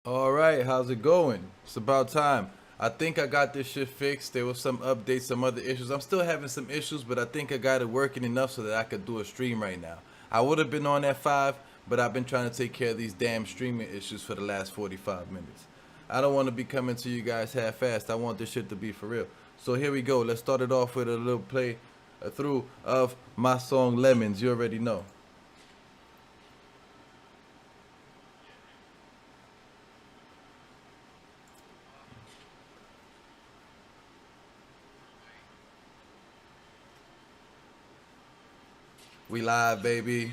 All right, how's it going? It's about time. I think I got this shit fixed. There was some updates, some other issues. I'm still having some issues, but I think I got it working enough so that I could do a stream right now. I would have been on at 5, but I've been trying to take care of these damn streaming issues for the last 45 minutes. I don't want to be coming to you guys half-assed. I want this shit to be for real. So here we go. Let's start it off with a little play through of my song Lemons. You already know. We live, baby.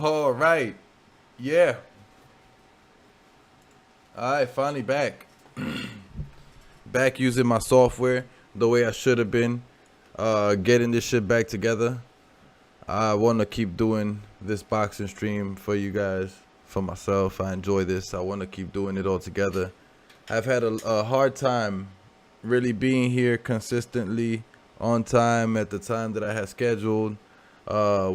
All right. Yeah. All right, finally back. Back using my software the way I should have been. Getting this shit back together. I want to keep doing this boxing stream for you guys, for myself. I enjoy this. I want to keep doing it all together. I've had a hard time really being here consistently on time at the time that I had scheduled,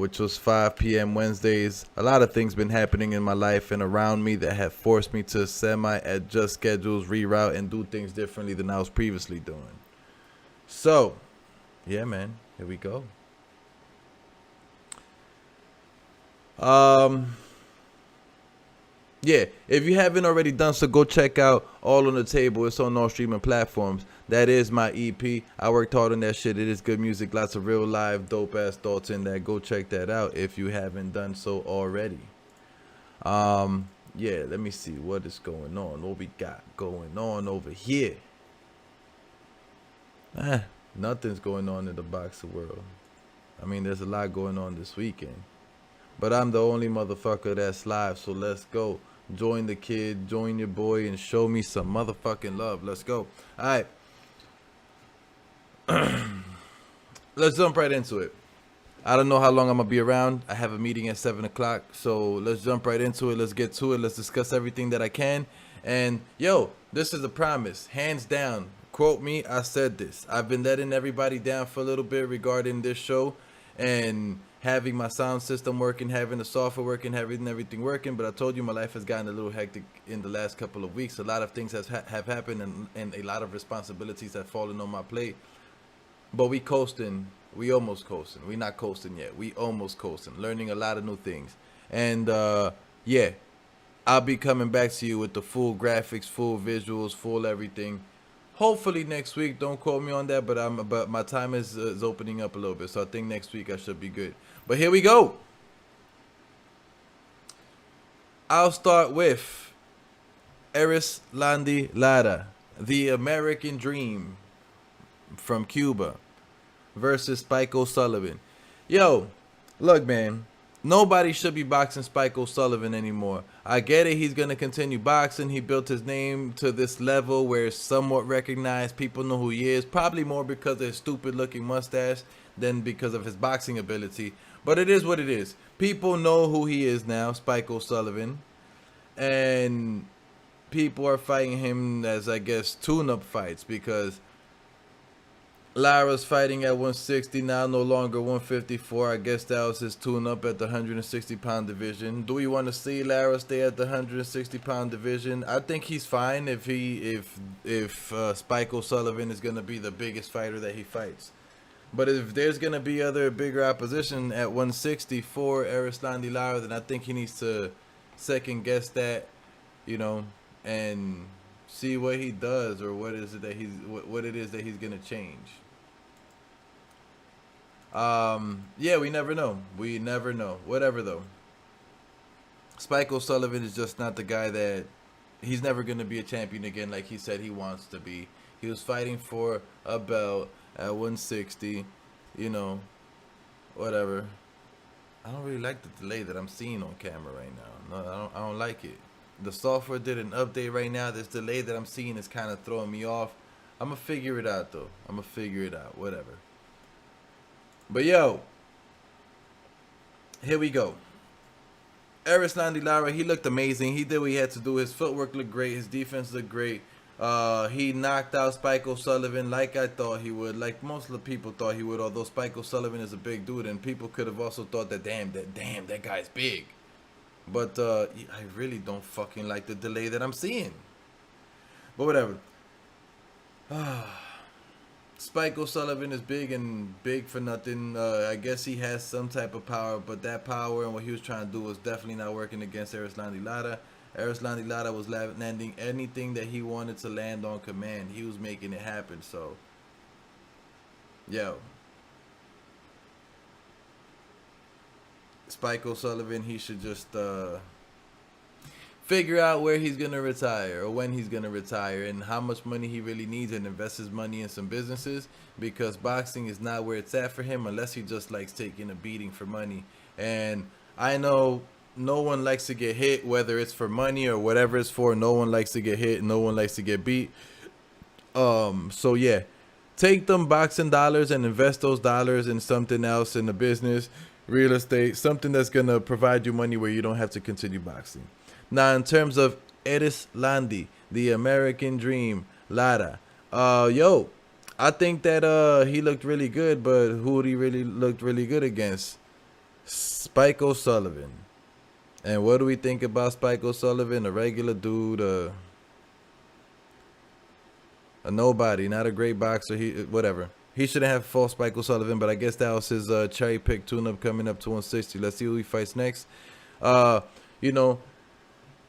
which was 5 p.m. Wednesdays. A lot of things been happening in my life and around me that have forced me to semi-adjust schedules, reroute, and do things differently than I was previously doing. So, yeah, man, here we go. Um, Yeah, if you haven't already done so, go check out All on the Table. It's on all streaming platforms. That is my EP. I worked hard on that shit. It is good music. Lots of real live, dope ass thoughts in that. Go check that out if you haven't done so already. Yeah, let me see what is going on. What we got going on over here. Nothing's going on in the boxing world. I mean, there's a lot going on this weekend. But I'm the only motherfucker that's live, so let's go. Join the kid, join your boy, and show me some motherfucking love. Let's go. All right. Let's jump right into it. I don't know how long I'm going to be around. I have a meeting at 7 o'clock, so let's jump right into it. Let's get to it. Let's discuss everything that I can. And yo, this is a promise, hands down. Quote me, I said this. I've been letting everybody down for a little bit regarding this show and having my sound system working, having the software working, having everything working. But I told you my life has gotten a little hectic in the last couple of weeks. A lot of things have happened, and a lot of responsibilities have fallen on my plate. But we coasting. We almost coasting. We not coasting yet. We almost coasting. Learning a lot of new things. And yeah, I'll be coming back to you with the full graphics, full visuals, full everything. Hopefully next week. Don't quote me on that, but my time is opening up a little bit, so I think next week I should be good. But here we go. I'll start with Erislandy Lara, the American Dream from Cuba, versus Spike O'Sullivan. Yo, look, man. Nobody should be boxing Spike O'Sullivan anymore. I get it. He's going to continue boxing. He built his name to this level where it's somewhat recognized. People know who he is. Probably more because of his stupid-looking mustache than because of his boxing ability. But it is what it is. People know who he is now, Spike O'Sullivan. And people are fighting him as, I guess, tune-up fights because Lara's fighting at 160 now, no longer 154. I guess that was his tune-up at the 160-pound division. Do we want to see Lara stay at the 160-pound division? I think he's fine if Spike O'Sullivan is going to be the biggest fighter that he fights. But if there's going to be other bigger opposition at 160 for Erislandy Lara, then I think he needs to second-guess that, you know, and see what he does or what it is that he's going to change. Yeah, we never know. We never know. Whatever, though. Spike O'Sullivan is just not the guy that... He's never going to be a champion again like he said he wants to be. He was fighting for a belt at 160. You know, whatever. I don't really like the delay that I'm seeing on camera right now. No, I don't like it. The software did an update right now. This delay that I'm seeing is kind of throwing me off. I'm going to figure it out, though. I'm going to figure it out. Whatever. But yo, here we go. Erislandy Lara, he looked amazing. He did what he had to do. His footwork looked great. His defense looked great. He knocked out Spike O'Sullivan like I thought he would, like most of the people thought he would. Although Spike O'Sullivan is a big dude, and people could have also thought that that guy's big. But I really don't fucking like the delay that I'm seeing. But whatever. Spike O'Sullivan is big for nothing. I guess he has some type of power, but that power and what he was trying to do was definitely not working against Erislandy Lara. Erislandy Lara was landing anything that he wanted to land on command. He was making it happen. So, yo, Spike O'Sullivan, he should just figure out where he's going to retire or when he's going to retire and how much money he really needs and invest his money in some businesses, because boxing is not where it's at for him unless he just likes taking a beating for money. And I know no one likes to get hit, whether it's for money or whatever it's for. No one likes to get hit. No one likes to get beat. So yeah, take them boxing dollars and invest those dollars in something else, in the business, real estate, something that's going to provide you money where you don't have to continue boxing. Now, in terms of Erislandy, the American Dream, Lara, yo, I think that he looked really good, but who he really looked really good against? Spike O'Sullivan. And what do we think about Spike O'Sullivan? A regular dude, a nobody, not a great boxer. Whatever. He shouldn't have fought Spike O'Sullivan, but I guess that was his cherry pick tune-up coming up to 160. Let's see who he fights next. You know,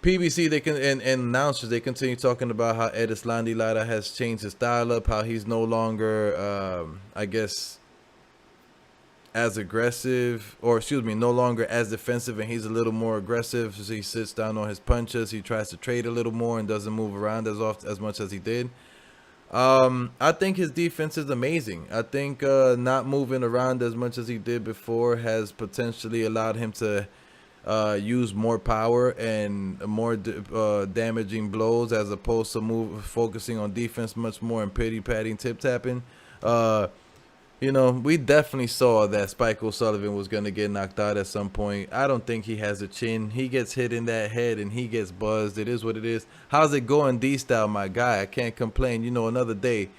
PBC, they can and announcers, they continue talking about how Erislandy Lara has changed his style up, how he's no longer, I guess, as aggressive, or excuse me, no longer as defensive, and he's a little more aggressive. So he sits down on his punches. He tries to trade a little more and doesn't move around as much as he did. I think his defense is amazing. I think not moving around as much as he did before has potentially allowed him to use more power and more damaging blows, as opposed to focusing on defense much more and pity patting, tip tapping. You know, we definitely saw that Spike O'Sullivan was going to get knocked out at some point. I don't think he has a chin. He gets hit in that head and he gets buzzed. It is what it is. How's it going, D-Style, my guy? I can't complain. You know, another day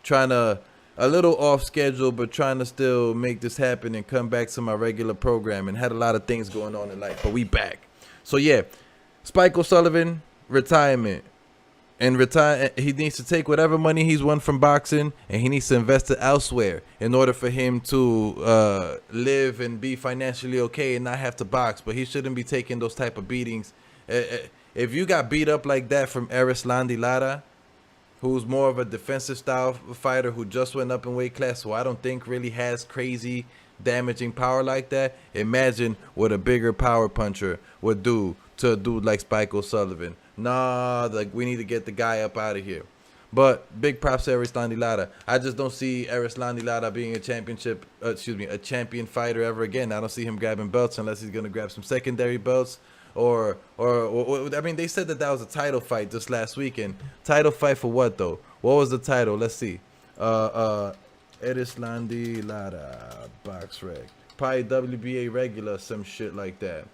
trying to, a little off schedule, but trying to still make this happen and come back to my regular program, and had a lot of things going on in life, but we back. So, yeah, Spike O'Sullivan, retirement. And retire. He needs to take whatever money he's won from boxing, and he needs to invest it elsewhere in order for him to live and be financially okay and not have to box. But he shouldn't be taking those type of beatings. If you got beat up like that from Erislandy Lara, who's more of a defensive style fighter who just went up in weight class, who I don't think really has crazy damaging power like that, imagine what a bigger power puncher would do to a dude like Spike O'Sullivan. Nah, like, we need to get the guy up out of here. But big props to Erislandy Lara. I just don't see Erislandy Lara being a a champion fighter ever again. I don't see him grabbing belts unless he's gonna grab some secondary belts, or I mean, they said that was a title fight just last weekend. Title fight for what though? What was the title? Let's see. Erislandy Lara box reg. Probably WBA regular, some shit like that.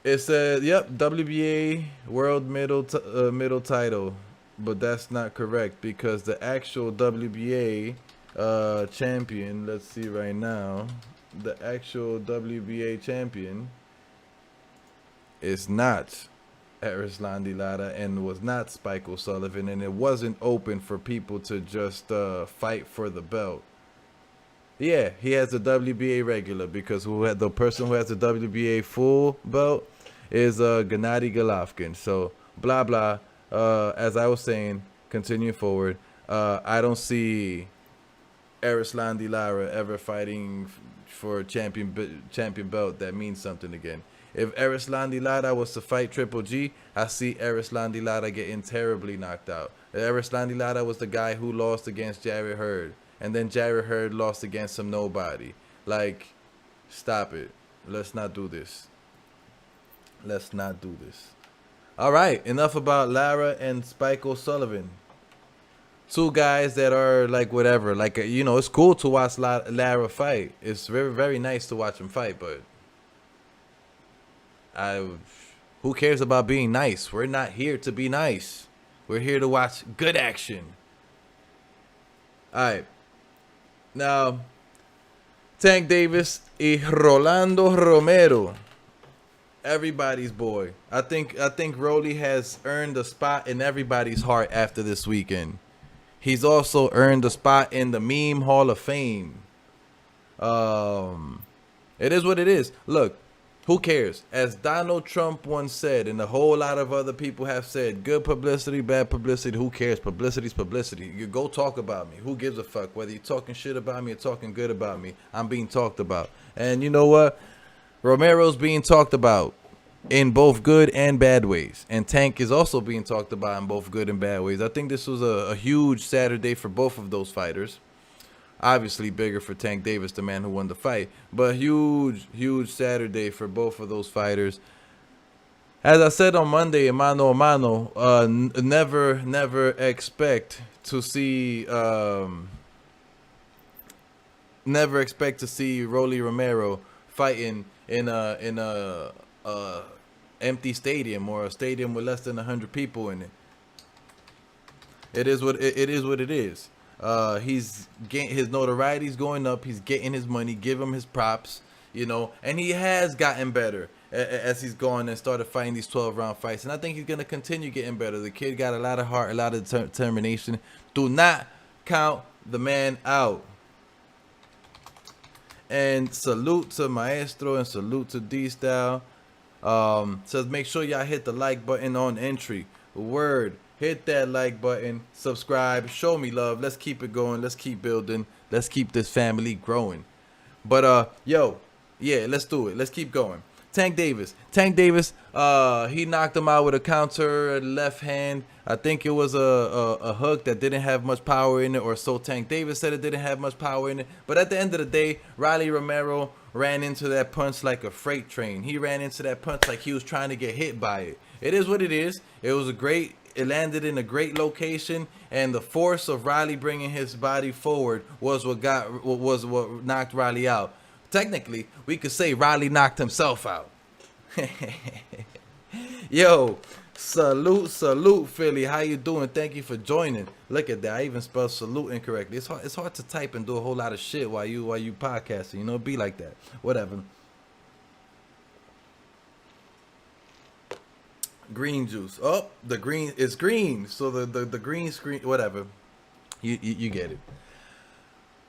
It said, yep, WBA world middle title, but that's not correct because the actual WBA champion, let's see right now, the actual WBA champion is not Erislandy Lara and was not Spike O'Sullivan, and it wasn't open for people to just fight for the belt. Yeah, he has a WBA regular because the person who has the WBA full belt is Gennady Golovkin. So blah blah. As I was saying, continuing forward, I don't see Erislandy Lara ever fighting for a champion belt that means something again. If Erislandy Lara was to fight Triple G, I see Erislandy Lara getting terribly knocked out. Erislandy Lara was the guy who lost against Jarrett Hurd, and then Jarrett Hurd lost against some nobody. Like, stop it. Let's not do this. Let's not do this. All right, enough about Lara and Spike O'Sullivan. Two guys that are like whatever. Like, you know, it's cool to watch Lara fight. It's very, very nice to watch him fight, but who cares about being nice? We're not here to be nice. We're here to watch good action. All right. Now, Tank Davis y Rolando Romero. Everybody's boy. I think Rolly has earned a spot in everybody's heart after this weekend. He's also earned a spot in the Meme Hall of Fame. It is what it is. Look, who cares? As Donald Trump once said, and a whole lot of other people have said, good publicity, bad publicity, who cares? Publicity's publicity. You go talk about me. Who gives a fuck? Whether you're talking shit about me or talking good about me, I'm being talked about. And you know what? Romero's being talked about in both good and bad ways. And Tank is also being talked about in both good and bad ways. I think this was a huge Saturday for both of those fighters. Obviously bigger for Tank Davis, the man who won the fight. But huge Saturday for both of those fighters. As I said on Monday in Mano a Mano, never expect to see Rolly Romero fighting in a empty stadium or a stadium with less than 100 people in it. It is what it is. He's getting his notoriety's going up. He's getting his money. Give him his props, you know. And he has gotten better as he's gone and started fighting these 12-round fights. And I think he's gonna continue getting better. The kid got a lot of heart, a lot of determination. Do not count the man out. And salute to Maestro and salute to D-Style. Says make sure y'all hit the like button on entry. Word. Hit that like button, subscribe, show me love. Let's keep it going. Let's keep building. Let's keep this family growing. But yo, yeah, let's do it. Let's keep going. Tank Davis, he knocked him out with a counter left hand. I think it was a hook that didn't have much power in it, or so Tank Davis said it didn't have much power in it. But at the end of the day, Rolly Romero ran into that punch like a freight train. He ran into that punch like he was trying to get hit by it. It is what it is. It was a great It landed in a great location, and the force of Riley bringing his body forward was what knocked Riley out. Technically, we could say Riley knocked himself out. Yo, salute, Philly. How you doing? Thank you for joining. Look at that. I even spelled salute incorrectly. It's hard to type and do a whole lot of shit while you podcasting. You know, be like that. Whatever. Green juice. Oh, the green is green. So the green screen, whatever. You get it.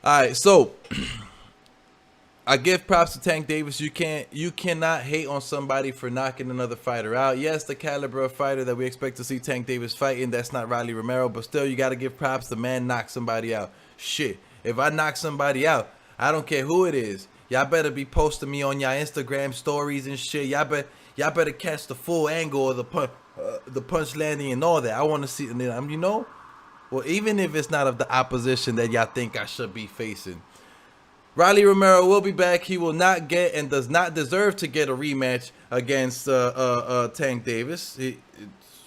All right, so I give props to Tank Davis. You cannot hate on somebody for knocking another fighter out. Yes, the caliber of fighter that we expect to see Tank Davis fighting, that's not Riley Romero, but still you got to give props. The man knocked somebody out. Shit, if I knock somebody out, I don't care who it is. Y'all better be posting me on y'all Instagram stories and shit. Y'all better catch the full angle of the punch landing and all that. I want to see, you know, well, even if it's not of the opposition that y'all think I should be facing. Riley Romero will be back. He will not get and does not deserve to get a rematch against Tank Davis.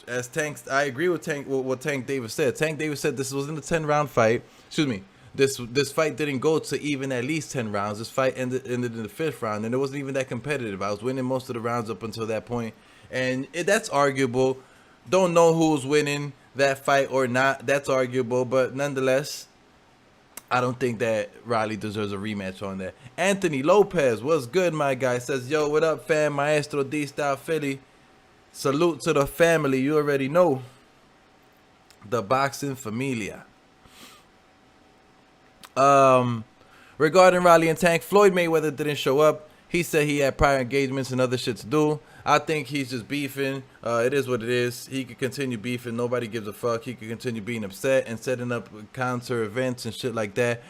I agree with what Tank Davis said. Tank Davis said this was in a 10-round fight. Excuse me. This fight didn't go to even at least 10 rounds. This fight ended in the 5th round, and it wasn't even that competitive. I was winning most of the rounds up until that point, and that's arguable. Don't know who was winning that fight or not. That's arguable, but nonetheless, I don't think that Riley deserves a rematch on that. Anthony Lopez, what's good, my guy? Says, yo, what up, fam? Maestro D-Style Philly. Salute to the family. You already know. The boxing familia. Regarding Riley and Tank, Floyd Mayweather didn't show up. He said he had prior engagements and other shit to do. I think he's just beefing. It is what it is. He could continue beefing. Nobody gives a fuck. He could continue being upset and setting up counter events and shit like that.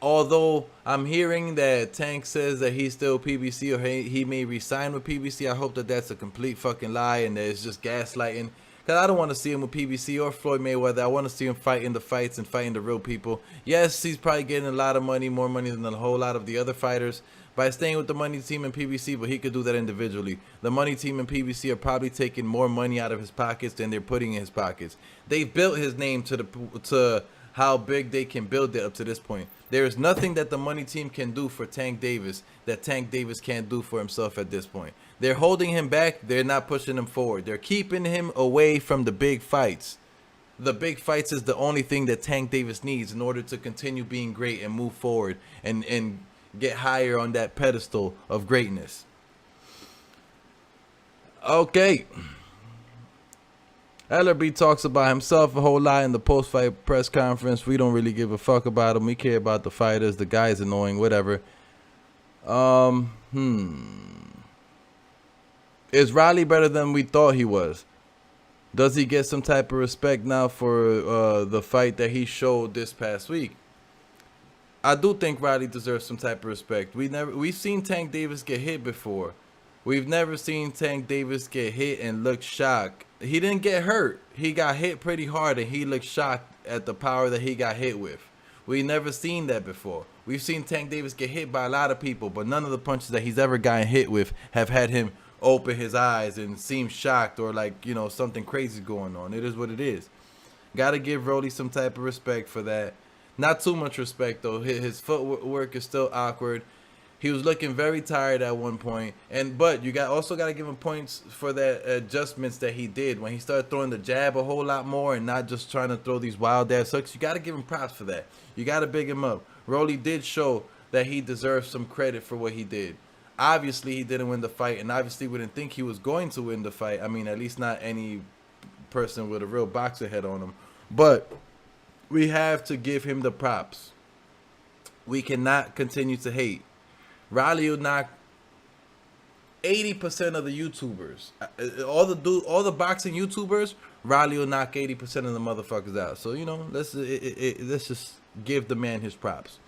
Although I'm hearing that Tank says that he's still PBC or he may resign with PBC, I hope that that's a complete fucking lie and that it's just gaslighting. Because I don't want to see him with PBC or Floyd Mayweather. I want to see him fighting the fights and fighting the real people. Yes, he's probably getting a lot of money, more money than a whole lot of the other fighters by staying with the money team in PBC, but he could do that individually. The money team in PBC are probably taking more money out of his pockets than they're putting in his pockets. They've built his name to how big they can build it up to this point. There is nothing that the money team can do for Tank Davis that Tank Davis can't do for himself at this point. They're holding him back. They're not pushing him forward. They're keeping him away from the big fights. The big fights is the only thing that Tank Davis needs in order to continue being great and move forward and get higher on that pedestal of greatness. Okay. LRB talks about himself a whole lot in the post-fight press conference. We don't really give a fuck about him. We care about the fighters. The guy's annoying, whatever. Is Riley better than we thought he was? Does he get some type of respect now for the fight that he showed this past week? I do think Riley deserves some type of respect. We've seen Tank Davis get hit before. We've never seen Tank Davis get hit and look shocked. He didn't get hurt. He got hit pretty hard and he looked shocked at the power that he got hit with. We never seen that before. We've seen Tank Davis get hit by a lot of people, but none of the punches that he's ever gotten hit with have had him open his eyes and seem shocked or like, you know, something crazy going on. It is what it is. Gotta give Rolly some type of respect for that. Not too much respect though. His footwork is still awkward. He was looking very tired at one point, but you also got to give him points for the adjustments that he did when he started throwing the jab a whole lot more and not just trying to throw these wild ass hooks. You got to give him props for that. You got to big him up. Rolly did show that he deserves some credit for what he did. Obviously, he didn't win the fight, and obviously we didn't think he was going to win the fight. I mean, at least not any person with a real boxer head on him. But we have to give him the props. We cannot continue to hate. Riley will knock 80% of the YouTubers. All the boxing YouTubers, Riley will knock 80% of the motherfuckers out. So, you know, let's just give the man his props.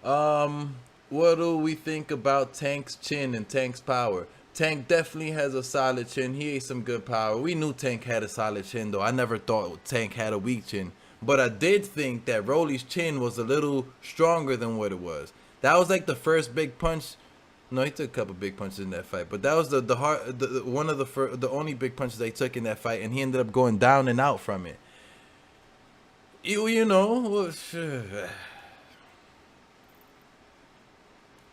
What do we think about Tank's chin and Tank's power? Tank definitely has a solid chin. He ate some good power. We knew Tank had a solid chin, though. I never thought Tank had a weak chin. But I did think that Rolly's chin was a little stronger than what it was. That was like the first big punch. No, he took a couple big punches in that fight, but that was one of the only big punches they took in that fight, and he ended up going down and out from it. You know,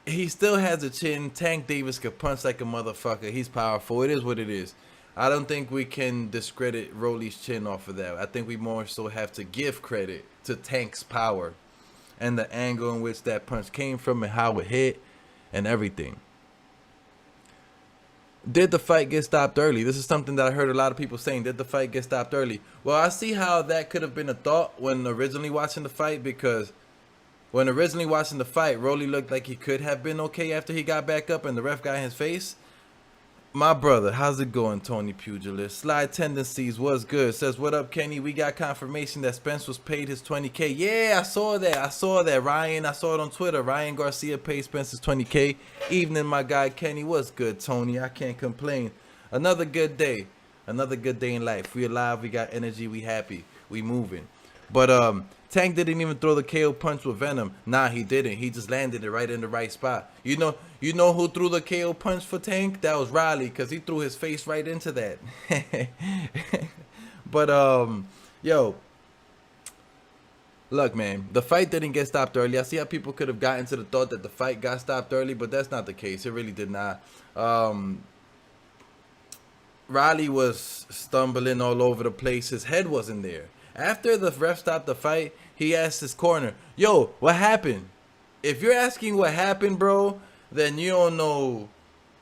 he still has a chin. Tank Davis could punch like a motherfucker. He's powerful. It is what it is. I don't think we can discredit Rolly's chin off of that. I think we more so have to give credit to Tank's power and the angle in which that punch came from and how it hit and everything. Did the fight get stopped early? This is something that I heard a lot of people saying. Did the fight get stopped early? Well, I see how that could have been a thought when originally watching the fight, because when originally watching the fight, Rolly looked like he could have been okay after he got back up and the ref got in his face. My brother, how's it going, Tony Pugilist? Slide Tendencies was good. Says, what up, Kenny? We got confirmation that Spence was paid his $20K. Yeah, I saw that. Ryan, I saw it on Twitter. Ryan Garcia paid Spence his $20K. Evening, my guy, Kenny. What's good, Tony? I can't complain. Another good day. Another good day in life. We alive. We got energy. We happy. We moving. But Tank didn't even throw the KO punch with Venom. Nah, he didn't. He just landed it right in the right spot. You know who threw the KO punch for Tank? That was Riley, because he threw his face right into that. But yo, look, man, the fight didn't get stopped early. I see how people could have gotten to the thought that the fight got stopped early, but that's not the case. It really did not. Riley was stumbling all over the place. His head wasn't there. After the ref stopped the fight, he asked his corner, yo, what happened? If you're asking what happened, bro, then you don't know.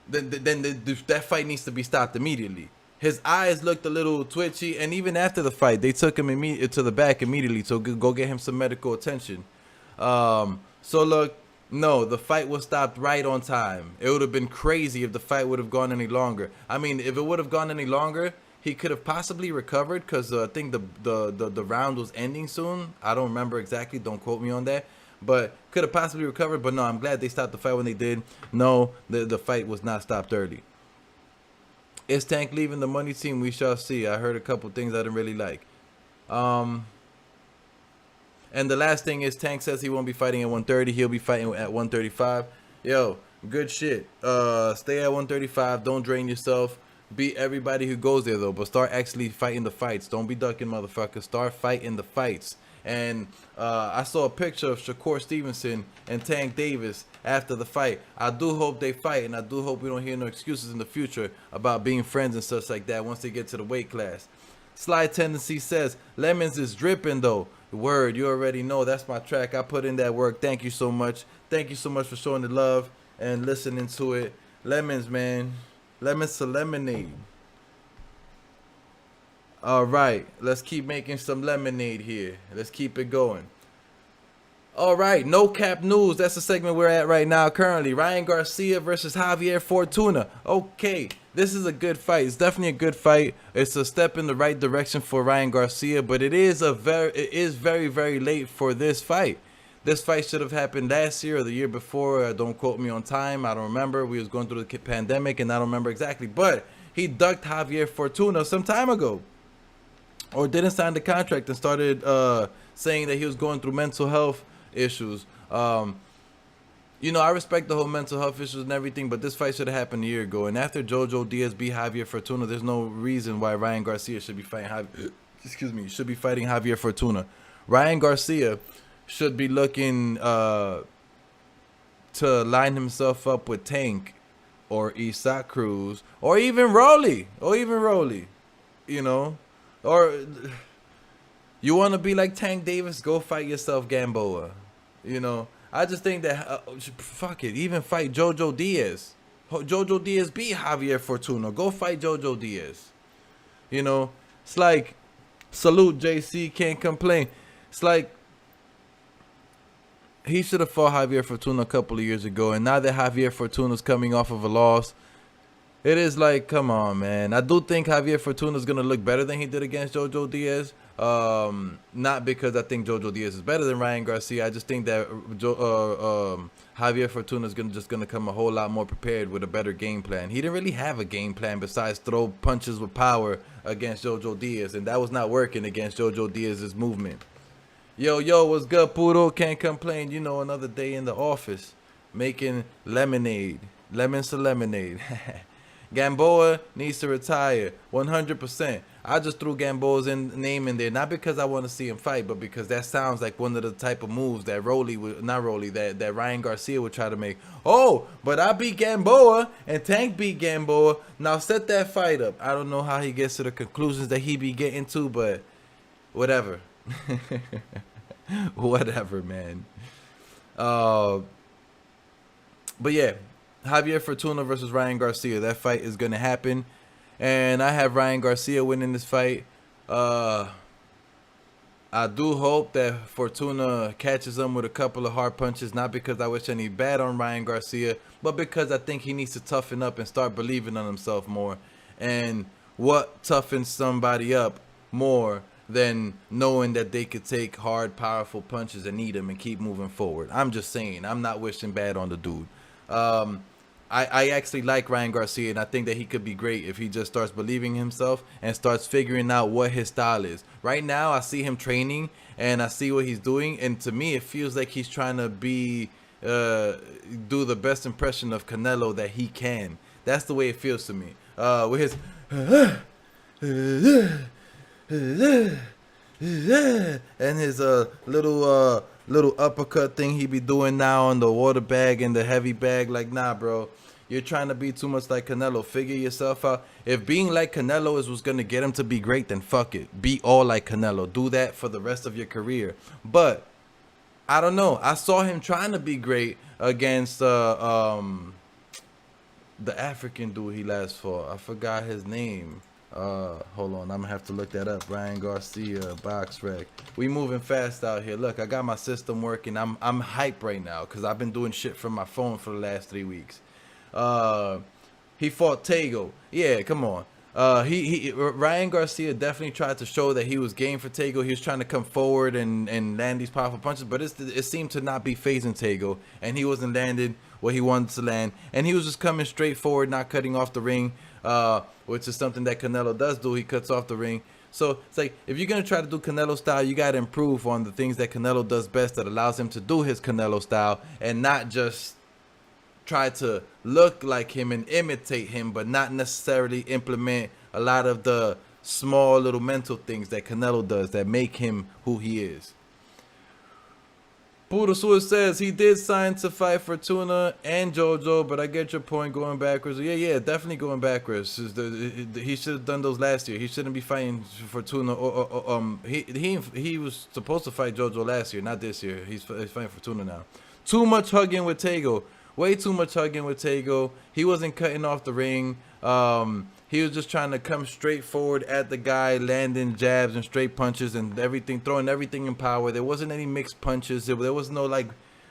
Then that fight needs to be stopped immediately. His eyes looked a little twitchy, and even after the fight, they took him to the back immediately to go get him some medical attention. So look, no, the fight was stopped right on time. It would have been crazy if the fight would have gone any longer. I mean, if it would have gone any longer, he could have possibly recovered, because I think the round was ending soon. I don't remember exactly. Don't quote me on that. But could have possibly recovered. But no, I'm glad they stopped the fight when they did. No, the fight was not stopped early. Is Tank leaving the money team? We shall see. I heard a couple things I didn't really like. And the last thing is Tank says he won't be fighting at 130. He'll be fighting at 135. Yo, good shit. Stay at 135. Don't drain yourself. Beat everybody who goes there, though, but start actually fighting the fights. Don't be ducking, motherfuckers. Start fighting the fights. And I saw a picture of Shakur Stevenson and Tank Davis after the fight. I do hope they fight, and I do hope we don't hear no excuses in the future about being friends and such like that once they get to the weight class. Slide Tendency says, Lemons is dripping, though. Word, you already know. That's my track. I put in that work. Thank you so much. Thank you so much for showing the love and listening to it. Lemons, man. Lemons to lemonade. All right, let's keep making some lemonade here. Let's keep it going. All right, no cap news. That's the segment we're at right now currently. Ryan Garcia versus Javier Fortuna. Okay, this is a good fight. It's definitely a good fight. It's a step in the right direction for Ryan Garcia, but it is very, very late for this fight. This fight should have happened last year or the year before. Don't quote me on time. I don't remember. We was going through the pandemic, and I don't remember exactly. But he ducked Javier Fortuna some time ago, or didn't sign the contract and started saying that he was going through mental health issues. You know, I respect the whole mental health issues and everything, but this fight should have happened a year ago. And after Jojo Diaz beat Javier Fortuna, there's no reason why Ryan Garcia should be fighting Javier Fortuna. Ryan Garcia should be looking to line himself up with Tank or Isaac Cruz or even Rolly. You know, or you want to be like Tank Davis, go fight yourself Gamboa. You know, I just think that fuck it, even fight Jojo Diaz. Jojo Diaz beat Javier Fortuna. Go fight Jojo Diaz. You know, it's like, salute JC, can't complain. It's like, he should have fought Javier Fortuna a couple of years ago, and now that Javier Fortuna's coming off of a loss, it is like, come on, man. I do think Javier Fortuna's going to look better than he did against Jojo Diaz. Not because I think Jojo Diaz is better than Ryan Garcia. I just think that Javier Fortuna's just going to come a whole lot more prepared with a better game plan. He didn't really have a game plan besides throw punches with power against Jojo Diaz, and that was not working against Jojo Diaz's movement. Yo, what's good, Poodle? Can't complain. You know, another day in the office making lemonade. Lemons to lemonade. Gamboa needs to retire 100%. I just threw Gamboa's name in there, not because I want to see him fight, but because that sounds like one of the type of moves that that Ryan Garcia would try to make. Oh, but I beat Gamboa and Tank beat Gamboa. Now set that fight up. I don't know how he gets to the conclusions that he be getting to, but whatever. Whatever, man. But yeah, Javier Fortuna versus Ryan Garcia. That fight is going to happen. And I have Ryan Garcia winning this fight. I do hope that Fortuna catches him with a couple of hard punches. Not because I wish any bad on Ryan Garcia, but because I think he needs to toughen up and start believing on himself more. And what toughens somebody up more than knowing that they could take hard, powerful punches and eat them and keep moving forward? I'm just saying. I'm not wishing bad on the dude. I actually like Ryan Garcia, and I think that he could be great if he just starts believing in himself and starts figuring out what his style is. Right now, I see him training, and I see what he's doing, and to me, it feels like he's trying to do the best impression of Canelo that he can. That's the way it feels to me. With his and his little uppercut thing he be doing now on the water bag and the heavy bag. Like, nah, bro, you're trying to be too much like Canelo. Figure yourself out. If being like Canelo is what's gonna get him to be great, then fuck it, be all like Canelo. Do that for the rest of your career. But I don't know, I saw him trying to be great against the African dude he last fought. I forgot his name. Hold on, I'm gonna have to look that up. Ryan Garcia, box rec. We moving fast out here. Look, I got my system working. I'm hype right now because I've been doing shit from my phone for the last 3 weeks. He fought Tego. Yeah, come on. Ryan Garcia definitely tried to show that he was game for Tego. He was trying to come forward and land these powerful punches, but it seemed to not be phasing Tego, and he wasn't landing what he wanted to land, and he was just coming straight forward, not cutting off the ring, which is something that Canelo does do. He cuts off the ring. So it's like, if you're going to try to do Canelo style, you got to improve on the things that Canelo does best that allows him to do his Canelo style, and not just try to look like him and imitate him, but not necessarily implement a lot of the small little mental things that Canelo does that make him who he is. Puro Sur says he did sign to fight Fortuna and JoJo, but I get your point going backwards. Yeah, definitely going backwards. He should have done those last year. He shouldn't be fighting Fortuna. He was supposed to fight JoJo last year, not this year. He's fighting Fortuna now. Too much hugging with Tego. Way too much hugging with Tego. He wasn't cutting off the ring. He was just trying to come straight forward at the guy, landing jabs and straight punches and everything, throwing everything in power. There wasn't any mixed punches. There was no like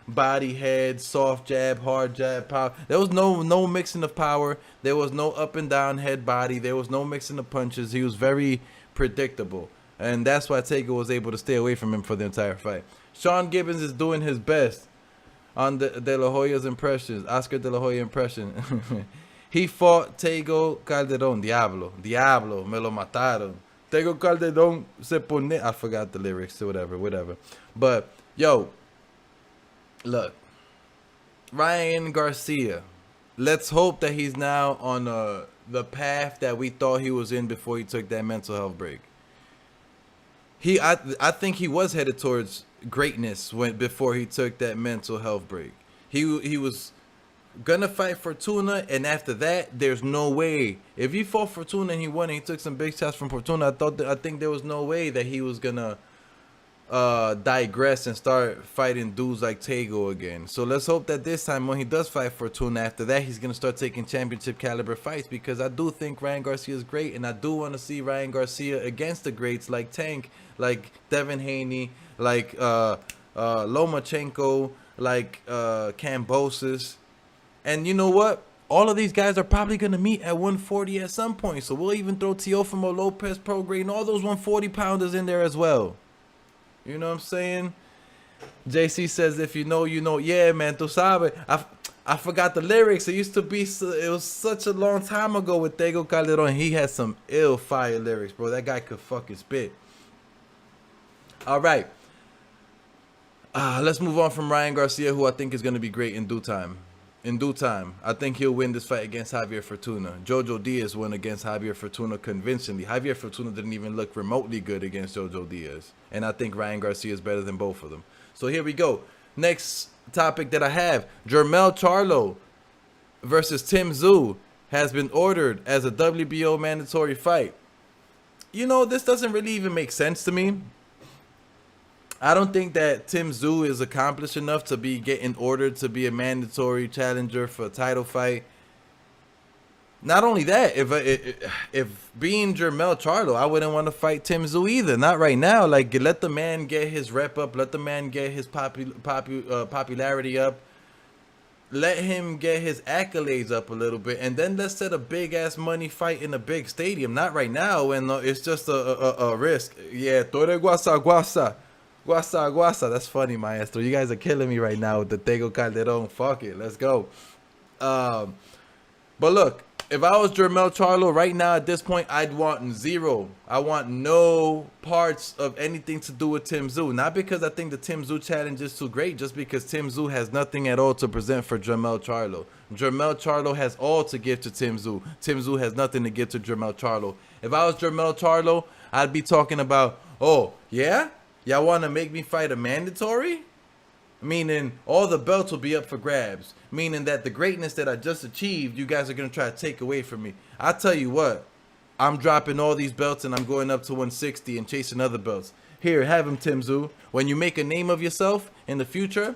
body, head, soft jab, hard jab, power. There was no mixing of power. There was no up and down head, body. There was no mixing of punches. He was very predictable, and that's why Taker was able to stay away from him for the entire fight. Sean Gibbons is doing his best on De La Hoya's impressions, Oscar De La Hoya impression. He fought Tego Calderon. Diablo, me lo mataron. Tego Calderon se pone. I forgot the lyrics, so whatever. But, yo, look. Ryan Garcia. Let's hope that he's now on the path that we thought he was in before he took that mental health break. I think he was headed towards greatness before he took that mental health break. He was gonna fight Fortuna, and after that, there's no way. If he fought Fortuna and he won and he took some big shots from Fortuna, I think there was no way that he was gonna digress and start fighting dudes like Tego again. So let's hope that this time when he does fight Fortuna, after that, he's gonna start taking championship caliber fights, because I do think Ryan Garcia is great, and I do want to see Ryan Garcia against the greats like Tank, like Devin Haney, like Lomachenko, like Kambosos. And you know what? All of these guys are probably going to meet at 140 at some point. So we'll even throw Teofimo Lopez, Prograde, and all those 140-pounders in there as well. You know what I'm saying? JC says, if you know, you know. Yeah, man, tú sabes. I forgot the lyrics. It was such a long time ago with Tego Calderon. He had some ill fire lyrics, bro. That guy could fucking spit. All right. Let's move on from Ryan Garcia, who I think is going to be great in due time. in due time. I think he'll win this fight against Javier Fortuna. Jojo Diaz won against Javier Fortuna convincingly. Javier Fortuna didn't even look remotely good against Jojo Diaz. And I think Ryan Garcia is better than both of them. So here we go. Next topic that I have, Jermell Charlo versus Tim Tszyu has been ordered as a WBO mandatory fight. You know, this doesn't really even make sense to me. I don't think that Tim Tszyu is accomplished enough to be getting ordered to be a mandatory challenger for a title fight. Not only that, if being Jermell Charlo, I wouldn't want to fight Tim Tszyu either. Not right now. Like, let the man get his rep up. Let the man get his popularity up. Let him get his accolades up a little bit, and then let's set a big ass money fight in a big stadium. Not right now, and it's just a risk. Yeah, Tore Guasa Guasa. Guasa, guasa. That's funny, maestro. You guys are killing me right now with the Tego Calderon. Fuck it. Let's go. But look, if I was Jermell Charlo right now at this point, I'd want zero. I want no parts of anything to do with Tim Tszyu. Not because I think the Tim Tszyu challenge is too great, just because Tim Tszyu has nothing at all to present for Jermell Charlo. Jermell Charlo has all to give to Tim Tszyu. Tim Tszyu has nothing to give to Jermell Charlo. If I was Jermell Charlo, I'd be talking about, oh, yeah? Y'all want to make me fight a mandatory? Meaning all the belts will be up for grabs. Meaning that the greatness that I just achieved, you guys are going to try to take away from me. I tell you what, I'm dropping all these belts and I'm going up to 160 and chasing other belts. Here, have him, Tim Tszyu. When you make a name of yourself in the future,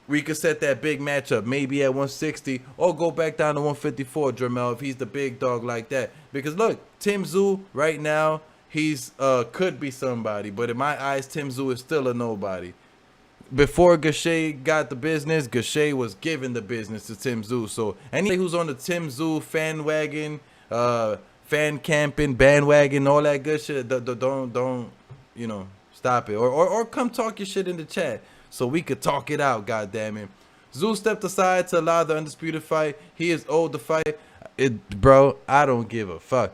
we could set that big matchup, maybe at 160, or go back down to 154, Jermell, if he's the big dog like that. Because look, Tim Tszyu right now, he's could be somebody, but in my eyes, Tim Tszyu is still a nobody. Before Gaché got the business, Gaché was giving the business to Tim Tszyu. So anybody who's on the Tim Tszyu fan wagon, fan camping, bandwagon, all that good shit, don't you know, stop it. Or come talk your shit in the chat so we could talk it out, goddammit. Tszyu stepped aside to allow the undisputed fight. He is owed the fight. Bro, I don't give a fuck.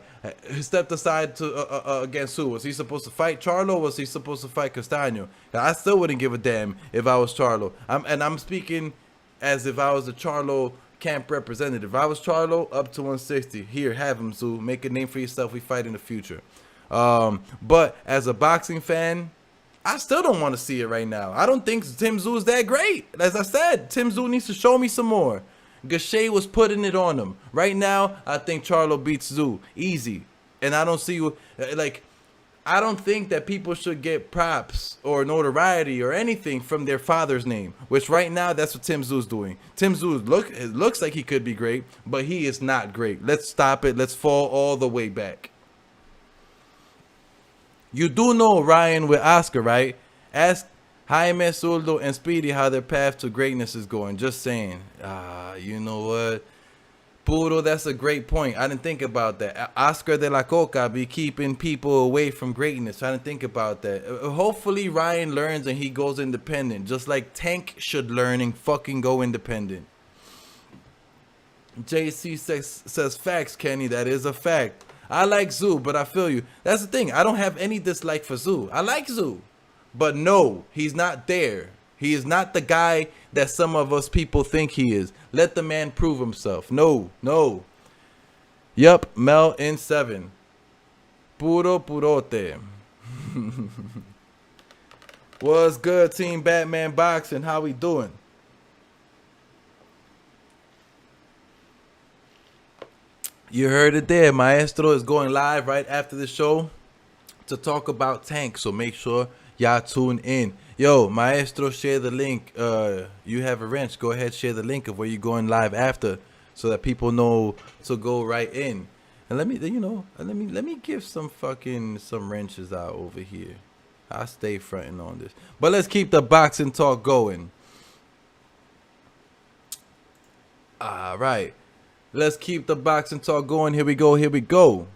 He stepped aside to against who? Was he supposed to fight Charlo, or was he supposed to fight Castaño? I still wouldn't give a damn if I was Charlo. I'm speaking as if I was a Charlo camp representative. If I was Charlo, up to 160. Here, have him, Tszyu. Make a name for yourself. We fight in the future. But as a boxing fan, I still don't want to see it right now. I don't think Tim Tszyu is that great. As I said, Tim Tszyu needs to show me some more. Gaché was putting it on him. Right now, I think Charlo beats Tszyu. Easy. And I don't see, like, I don't think that people should get props or notoriety or anything from their father's name. Which right now, that's what Tim Tszyu is doing. Tim Tszyu it looks like he could be great, but he is not great. Let's stop it. Let's fall all the way back. You do know Ryan with Oscar, right? Ask Jaime, Zurdo, and Speedy how their path to greatness is going. Just saying. You know what? Puro, that's a great point. I didn't think about that. Oscar de la Coca be keeping people away from greatness. I didn't think about that. Hopefully Ryan learns and he goes independent. Just like Tank should learn and fucking go independent. JC says facts, Kenny. That is a fact. I like Tszyu, but I feel you. That's the thing. I don't have any dislike for Tszyu. I like Tszyu. But no, he's not there. He is not the guy that some of us people think he is. Let the man prove himself. No. Yup, Mel in 7. Puro purote. What's good, Team Batman Boxing? How we doing? You heard it there. Maestro is going live right after the show to talk about Tank. So make sure y'all tune in. Yo, Maestro, share the link. You have a wrench. Go ahead, share the link of where you're going live after, so that people know to go right in. And let me give some wrenches out over here. I'll stay fronting on this. But let's keep the boxing talk going. All right. Let's keep the boxing talk going. Here we go.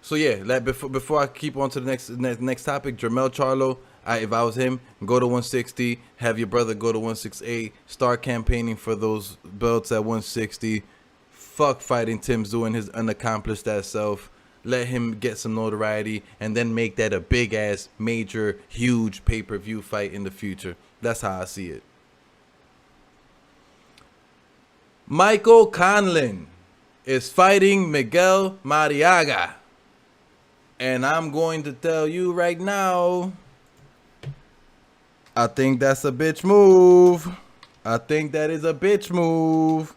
So yeah, before I keep on to the next topic, Jermell Charlo, if I was him, go to 160, have your brother go to 168, start campaigning for those belts at 160. Fuck fighting Tim Tszyu and his unaccomplished ass self. Let him get some notoriety and then make that a big ass, major, huge pay-per-view fight in the future. That's how I see it. Michael Conlon is fighting Miguel Mariaga. And I'm going to tell you right now, I think that's a bitch move. I think that is a bitch move.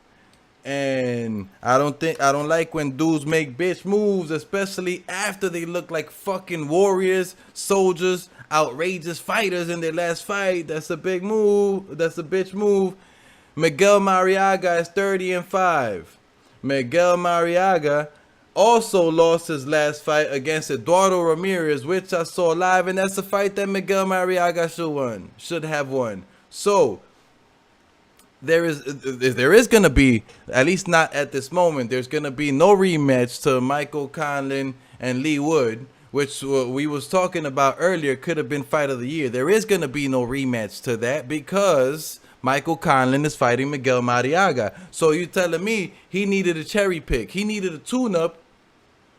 And I don't like when dudes make bitch moves, especially after they look like fucking warriors, soldiers, outrageous fighters in their last fight. That's a big move. That's a bitch move. Miguel Mariaga is 30-5. Miguel Mariaga also lost his last fight against Eduardo Ramirez, which I saw live, and that's a fight that Miguel Mariaga should have won. So there is gonna be, at least not at this moment, there's gonna be no rematch to Michael Conlon and Lee Wood, which we was talking about earlier could have been fight of the year. There is gonna be no rematch to that because Michael Conlon is fighting Miguel Mariaga. So you telling me he needed a cherry pick, he needed a tune-up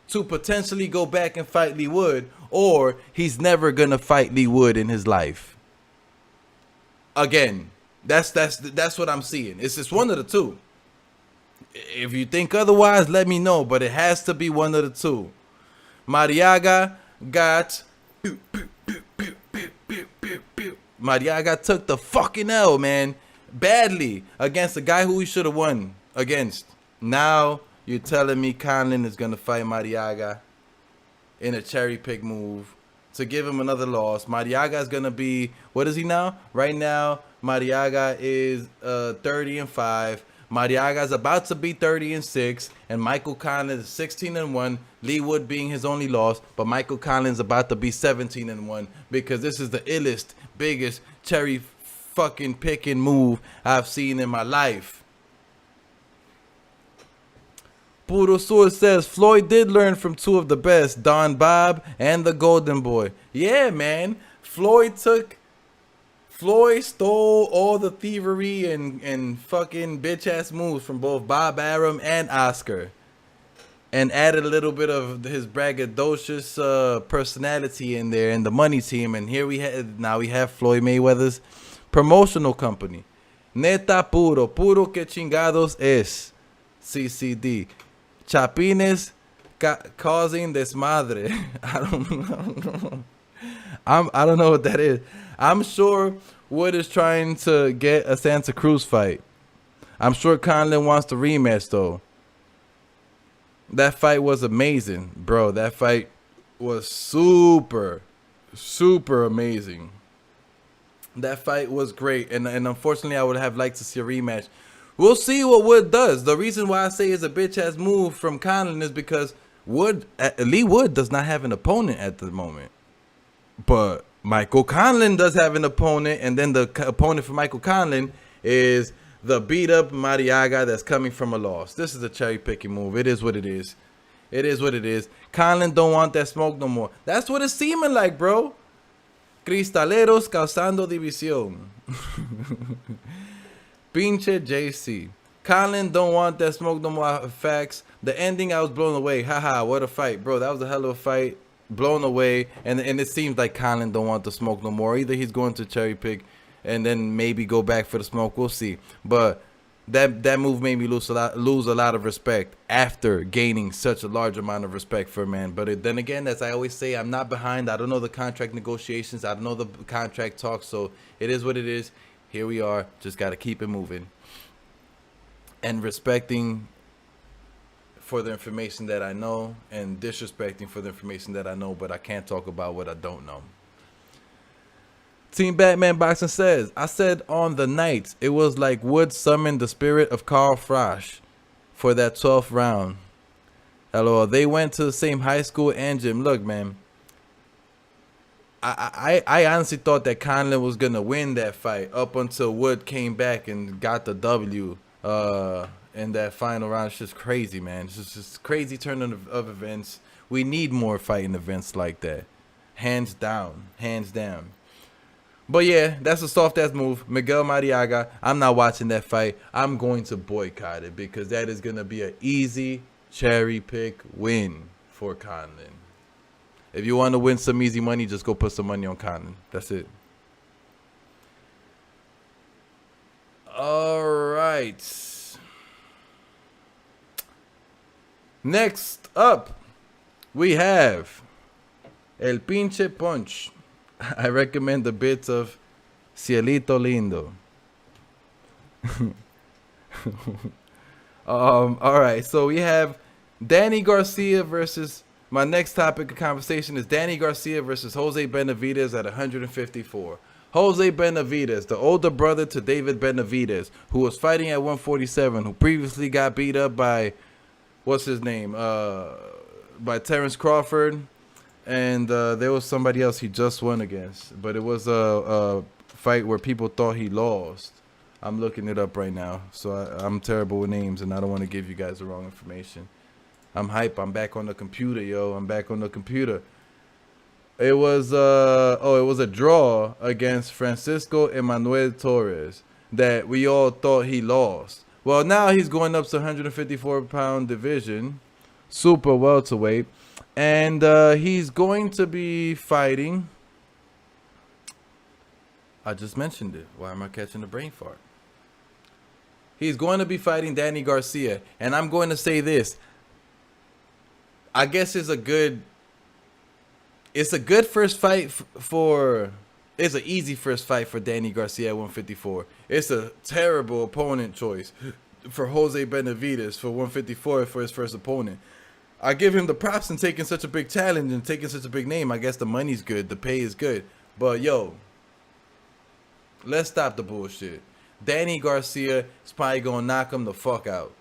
to potentially go back and fight Lee Wood, or he's never gonna fight Lee Wood in his life again. That's what I'm seeing. It's just one of the two. If you think otherwise, let me know, but it has to be one of the two. Mariaga took the fucking L, man, badly against a guy who he should have won against. Now you're telling me Conlon is gonna fight Mariaga in a cherry pick move to give him another loss. Mariaga is gonna be, what is he now? Right now, Mariaga is 30-5. Mariaga is about to be 30-6, and Michael Conlon is 16-1. Lee Wood being his only loss, but Michael Conlon is about to be 17-1 because this is the illest, biggest cherry fucking picking move I've seen in my life. Puro Sur says Floyd did learn from two of the best, Don Bob and the Golden Boy. Yeah, man. Floyd stole all the thievery and fucking bitch ass moves from both Bob Arum and Oscar, and added a little bit of his braggadocious personality in there and the money team. And here we have Floyd Mayweather's promotional company. Neta puro que chingados es CCD. Chapines causing desmadre. I don't know. I don't know what that is. I'm sure Wood is trying to get a Santa Cruz fight. I'm sure Conlon wants the rematch though. That fight was amazing, bro. That fight was super amazing. That fight was great, and unfortunately I would have liked to see a rematch. We'll see what Wood does. The reason why I say it's a bitch ass move from Conlon is because Lee Wood does not have an opponent at the moment. But Michael Conlon does have an opponent, and then the opponent for Michael Conlon is the beat up Mariaga that's coming from a loss. This is a cherry picking move. It is what it is. It is what it is. Conlon don't want that smoke no more. That's what it's seeming like, bro. Cristaleros causando división. Pinche JC. Conlon don't want that smoke no more. Facts. The ending, I was blown away. Haha, what a fight, bro. That was a hell of a fight. Blown away, and it seems like Conlon don't want the smoke no more. Either he's going to cherry pick and then maybe go back for the smoke. We'll see. But that move made me lose a lot of respect after gaining such a large amount of respect for a man. But then again, as I always say, I'm not behind. I don't know the contract negotiations. I don't know the contract talks. So it is what it is. Here we are. Just got to keep it moving and respecting for the information that I know, and disrespecting for the information that I know, but I can't talk about what I don't know. Team Batman Boxing says, I said on the night, it was like Wood summoned the spirit of Carl Frosch for that 12th round. Hello, they went to the same high school and gym. Look, man, I honestly thought that Conlon was going to win that fight up until Wood came back and got the W. In that final round. It's just crazy, man. It's just crazy turn of events. We need more fighting events like that. Hands down. Hands down. But yeah, that's a soft ass move. Miguel Mariaga, I'm not watching that fight. I'm going to boycott it because that is going to be an easy cherry pick win for Conlon. If you want to win some easy money, just go put some money on Conlon. That's it. All right. Next up, we have El Pinche Punch. I recommend the bits of Cielito Lindo. All right, so we have Danny Garcia versus. My next topic of conversation is Danny Garcia versus Jose Benavidez at 154. Jose Benavidez, the older brother to David Benavidez, who was fighting at 147, who previously got beat up by, what's his name, by Terrence Crawford, and there was somebody else he just won against, but it was a fight where people thought he lost. I'm looking it up right now, so I'm terrible with names, and I don't want to give you guys the wrong information. I'm hype. I'm back on the computer, yo. I'm back on the computer. It was it was a draw against Francisco Emmanuel Torres that we all thought he lost. Well, now he's going up to 154-pound division, super welterweight, and he's going to be fighting. I just mentioned it. Why am I catching a brain fart? He's going to be fighting Danny Garcia, and I'm going to say this. I guess it's a good first fight it's an easy first fight for Danny Garcia at 154. It's a terrible opponent choice for Jose Benavidez for 154 for his first opponent. I give him the props in taking such a big challenge and taking such a big name. I guess the money's good, the pay is good. But yo, let's stop the bullshit. Danny Garcia is probably gonna knock him the fuck out.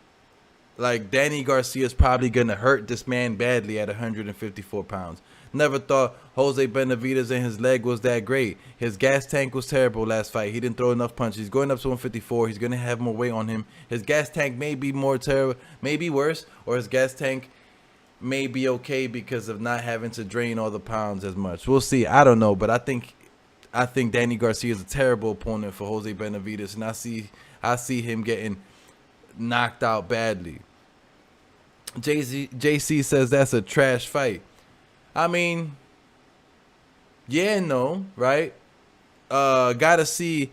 Like, Danny Garcia is probably going to hurt this man badly at 154 pounds. Never thought Jose Benavidez and his leg was that great. His gas tank was terrible last fight. He didn't throw enough punches. He's going up to 154. He's going to have more weight on him. His gas tank may be more terrible, maybe worse, or his gas tank may be okay because of not having to drain all the pounds as much. We'll see. I don't know, but I think Danny Garcia is a terrible opponent for Jose Benavidez, and I see him getting knocked out badly. JC says that's a trash fight. I mean, yeah and no, right? Gotta see.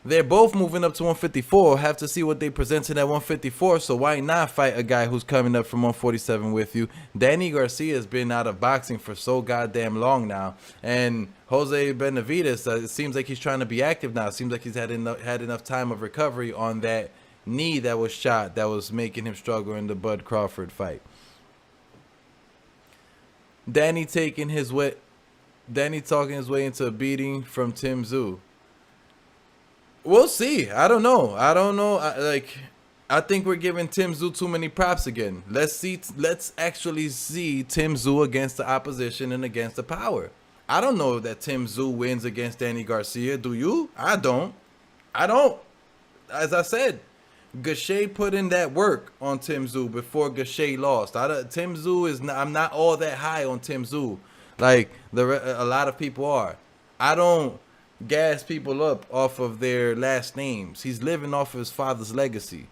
They're both moving up to 154. Have to see what they presented at 154. So why not fight a guy who's coming up from 147 with you? Danny Garcia has been out of boxing for so goddamn long now, and Jose Benavidez, it seems like he's trying to be active now. It seems like he's had enough time of recovery on that knee that was shot that was making him struggle in the Bud Crawford fight. Danny talking his way into a beating from Tim Tszyu. We'll see. I don't know. I think we're giving Tim Tszyu too many props again. Let's actually see Tim Tszyu against the opposition and against the power. I don't know that Tim Tszyu wins against Danny Garcia. Do you? I don't. As I said, Gaché put in that work on Tim Tszyu before Gaché lost. Tim Tszyu is not, I'm not all that high on Tim Tszyu like a lot of people are. I don't gas people up off of their last names. He's living off of his father's legacy.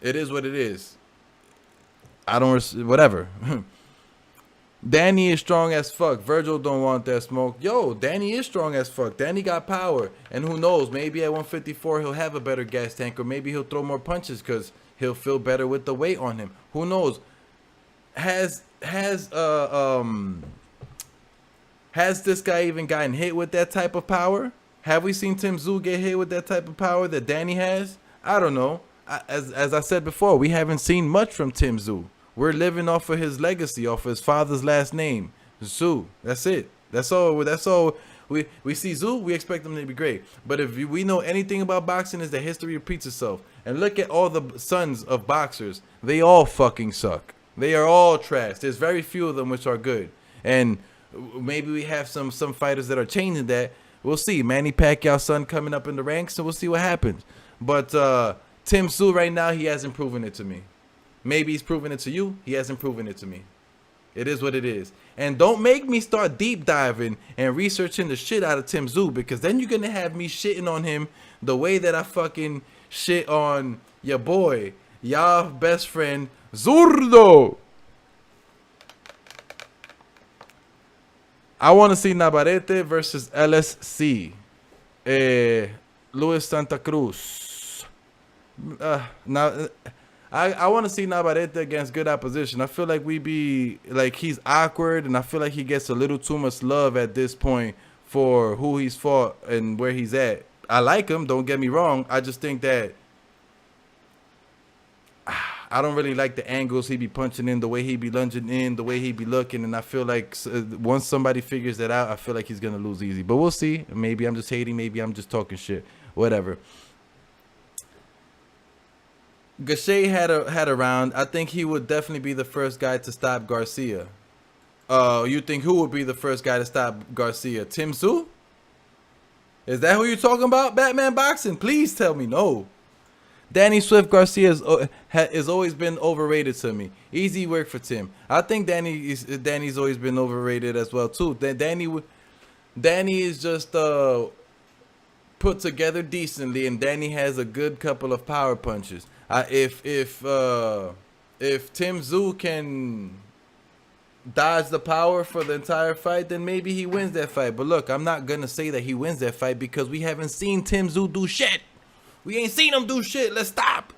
It is what it is. Whatever. Danny is strong as fuck. Virgil don't want that smoke. Yo, Danny is strong as fuck. Danny got power. And who knows, maybe at 154 he'll have a better gas tank, or maybe he'll throw more punches because he'll feel better with the weight on him. Who knows? Has this guy even gotten hit with that type of power? Have we seen Tim Tszyu get hit with that type of power that Danny has? I don't know. As I said before, we haven't seen much from Tim Tszyu. We're living off of his legacy, off of his father's last name, Tszyu. That's it. That's all. We see Tszyu, we expect him to be great. But if we know anything about boxing, is that history repeats itself. And look at all the sons of boxers. They all fucking suck. They are all trash. There's very few of them which are good. And maybe we have some fighters that are changing that. We'll see. Manny Pacquiao's son coming up in the ranks, so we'll see what happens. But Tim Tszyu right now, he hasn't proven it to me. Maybe he's proven it to you. He hasn't proven it to me. It is what it is. And don't make me start deep diving and researching the shit out of Tim Tszyu, because then you're going to have me shitting on him the way that I fucking shit on your boy, y'all best friend, Zurdo. I want to see Navarrete versus LSC. Luis Santa Cruz. Now, I want to see Navarrete against good opposition. I feel like he's awkward, and I feel like he gets a little too much love at this point for who he's fought and where he's at. I like him, don't get me wrong. I just think that I don't really like the angles he be punching in, the way he be lunging in, the way he be looking, and I feel like once somebody figures that out, I feel like he's gonna lose easy. But we'll see. Maybe I'm just hating. Maybe I'm just talking shit. Whatever. Gache had a round. I think he would definitely be the first guy to stop Garcia. You think who would be the first guy to stop Garcia? Tim Tszyu? Is that who you're talking about? Batman Boxing? Please tell me no. Danny Swift Garcia has always been overrated to me. Easy work for Tim. I think Danny's always been overrated as well too. Danny is just put together decently, and Danny has a good couple of power punches. If Tim Tszyu can dodge the power for the entire fight, then maybe he wins that fight. But look, I'm not gonna say that he wins that fight because we haven't seen Tim Tszyu do shit. We ain't seen him do shit. Let's stop.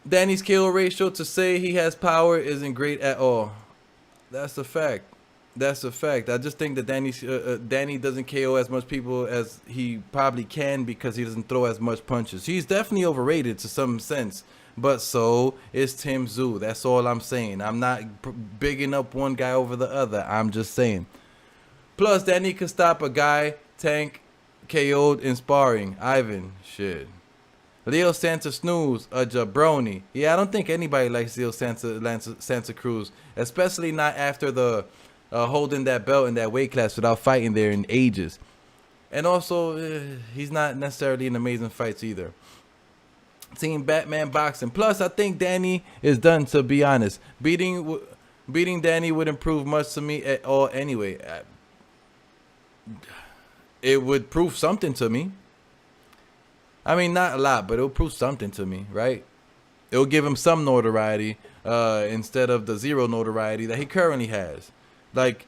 Danny's KO ratio, to say he has power isn't great at all. That's a fact. That's a fact. I just think that Danny doesn't KO as much people as he probably can because he doesn't throw as much punches. He's definitely overrated to some sense. But so is Tim Tszyu. That's all I'm saying. I'm not bigging up one guy over the other. I'm just saying. Plus, Danny could stop a guy, Tank, KO'd in sparring. Ivan, shit. Leo Santa Snooze, a jabroni. Yeah, I don't think anybody likes Leo Santa Cruz, especially not after the holding that belt in that weight class without fighting there in ages. And also, he's not necessarily in amazing fights either. Team Batman Boxing. Plus, I think Danny is done, to be honest. Beating Danny wouldn't prove much to me at all anyway. It would prove something to me. I mean, not a lot, but it'll prove something to me, right? It'll give him some notoriety instead of the zero notoriety that he currently has. Like,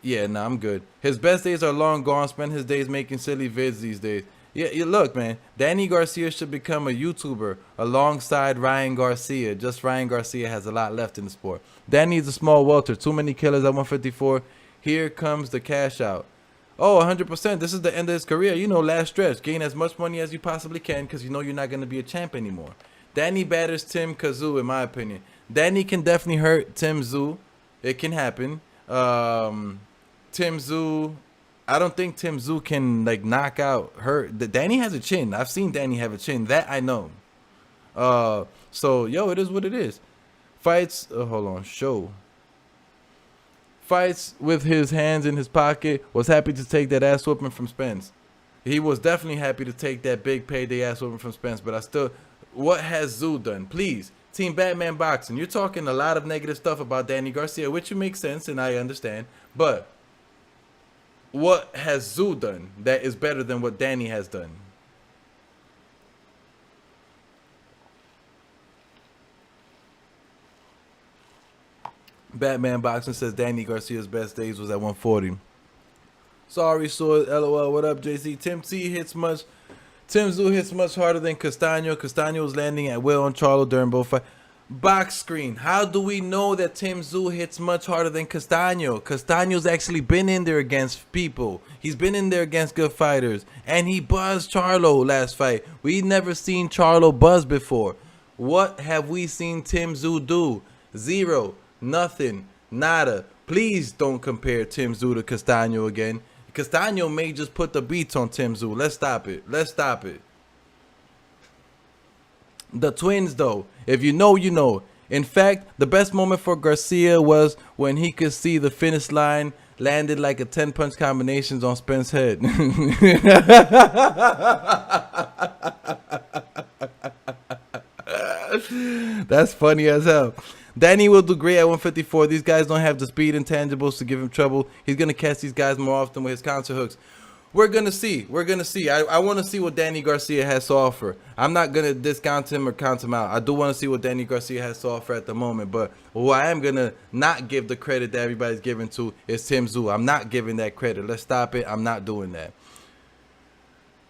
yeah, nah, I'm good. His best days are long gone. Spend his days making silly vids these days. Yeah, look, man. Danny Garcia should become a YouTuber alongside Ryan Garcia. Just Ryan Garcia has a lot left in the sport. Danny's a small welter. Too many killers at 154. Here comes the cash out. Oh, 100%. This is the end of his career. You know, last stretch. Gain as much money as you possibly can because you know you're not going to be a champ anymore. Danny batters Tim Tszyu, in my opinion. Danny can definitely hurt Tim Tszyu. It can happen. Tim Tszyu, I don't think Tim Tszyu can like knock out hurt. Danny has a chin. I've seen Danny have a chin. That I know. So yo, it is what it is. Fights. Hold on. Show. Fights with his hands in his pocket. Was happy to take that ass whooping from Spence. He was definitely happy to take that big payday ass whooping from Spence. But I still, what has Tszyu done? Please. Team Batman Boxing, you're talking a lot of negative stuff about Danny Garcia, which makes sense and I understand. But what has Tszyu done that is better than what Danny has done? Batman Boxing says Danny Garcia's best days was at 140. Sorry, Sword. LOL. What up, JC? Tim Tszyu hits much harder than Castaño. Castaño was landing at will on Charlo during both fights. Box screen. How do we know that Tim Tszyu hits much harder than Castaño? Castaño's actually been in there against people. He's been in there against good fighters. And he buzzed Charlo last fight. We never seen Charlo buzz before. What have we seen Tim Tszyu do? Zero. Nothing. Nada. Please don't compare Tim Tszyu to Castaño again. Castaño may just put the beats on Tim Tszyu. Let's stop it. Let's stop it. The twins, though. If you know, you know. In fact, the best moment for Garcia was when he could see the finish line landed like a 10-punch combinations on Spence's head. That's funny as hell. Danny will do great at 154. These guys don't have the speed intangibles to give him trouble. He's going to catch these guys more often with his counter hooks. We're going to see. We're going to see. I want to see what Danny Garcia has to offer. I'm not going to discount him or count him out. I do want to see what Danny Garcia has to offer at the moment. But who I am going to not give the credit that everybody's giving to is Tim Tszyu. I'm not giving that credit. Let's stop it. I'm not doing that.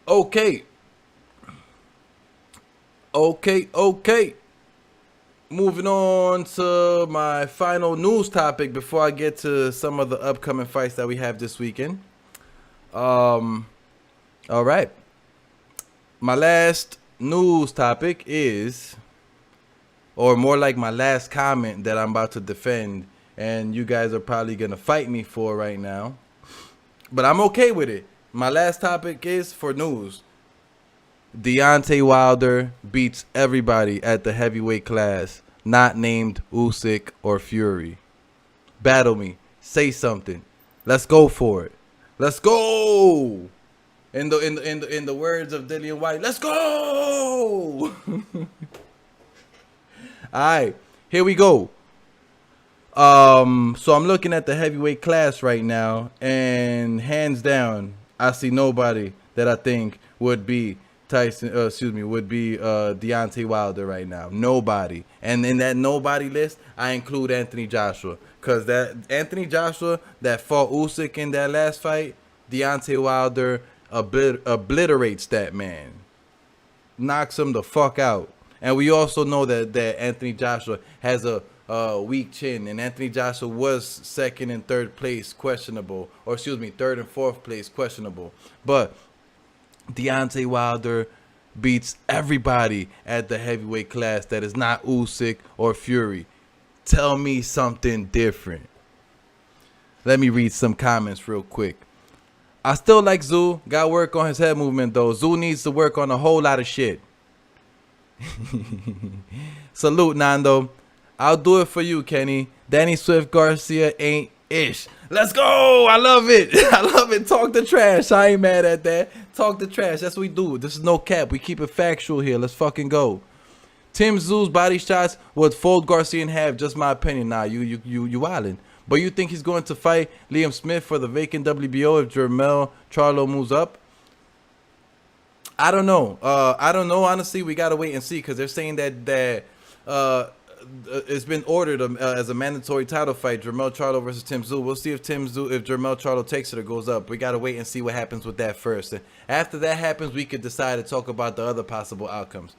Okay. Okay. Moving on to my final news topic before I get to some of the upcoming fights that we have this weekend. All right. My last news topic is, or more like my last comment that I'm about to defend, and you guys are probably going to fight me for right now. But I'm okay with it. My last topic is for news. Deontay Wilder beats everybody at the heavyweight class, not named Usyk or Fury. Battle me. Say something. Let's go for it. Let's go. In the words of Dillian White, let's go. All right, here we go. So I'm looking at the heavyweight class right now, and hands down, I see nobody that I think would be Deontay Wilder right now. Nobody. And in that nobody list, I include Anthony Joshua. Because that Anthony Joshua that fought Usyk in that last fight, Deontay Wilder obliterates that man. Knocks him the fuck out. And we also know that Anthony Joshua has a weak chin. And Anthony Joshua was second and third place questionable. Or third and fourth place questionable. But Deontay Wilder beats everybody at the heavyweight class that is not Usyk or Fury. Tell me something different. Let me read some comments real quick. I still like Zoo. Got work on his head movement though. Zoo needs to work on a whole lot of shit. Salute, Nando. I'll do it for you, Kenny. Danny Swift Garcia ain't ish. Let's go. I love it. I love it. Talk the trash. I ain't mad at that. Talk the trash. That's what we do. This is no cap. We keep it factual here. Let's fucking go. Tim Zoo's body shots would fold Garcia in half. Just my opinion. Nah, you wildin'. But you think he's going to fight Liam Smith for the vacant WBO if Jermell Charlo moves up? I don't know. I don't know. Honestly, we gotta wait and see because they're saying that it's been ordered as a mandatory title fight, Jermell Charlo versus Tim Tszyu. We'll see if Jermell Charlo takes it or goes up. We got to wait and see what happens with that first. And after that happens, we could decide to talk about the other possible outcomes.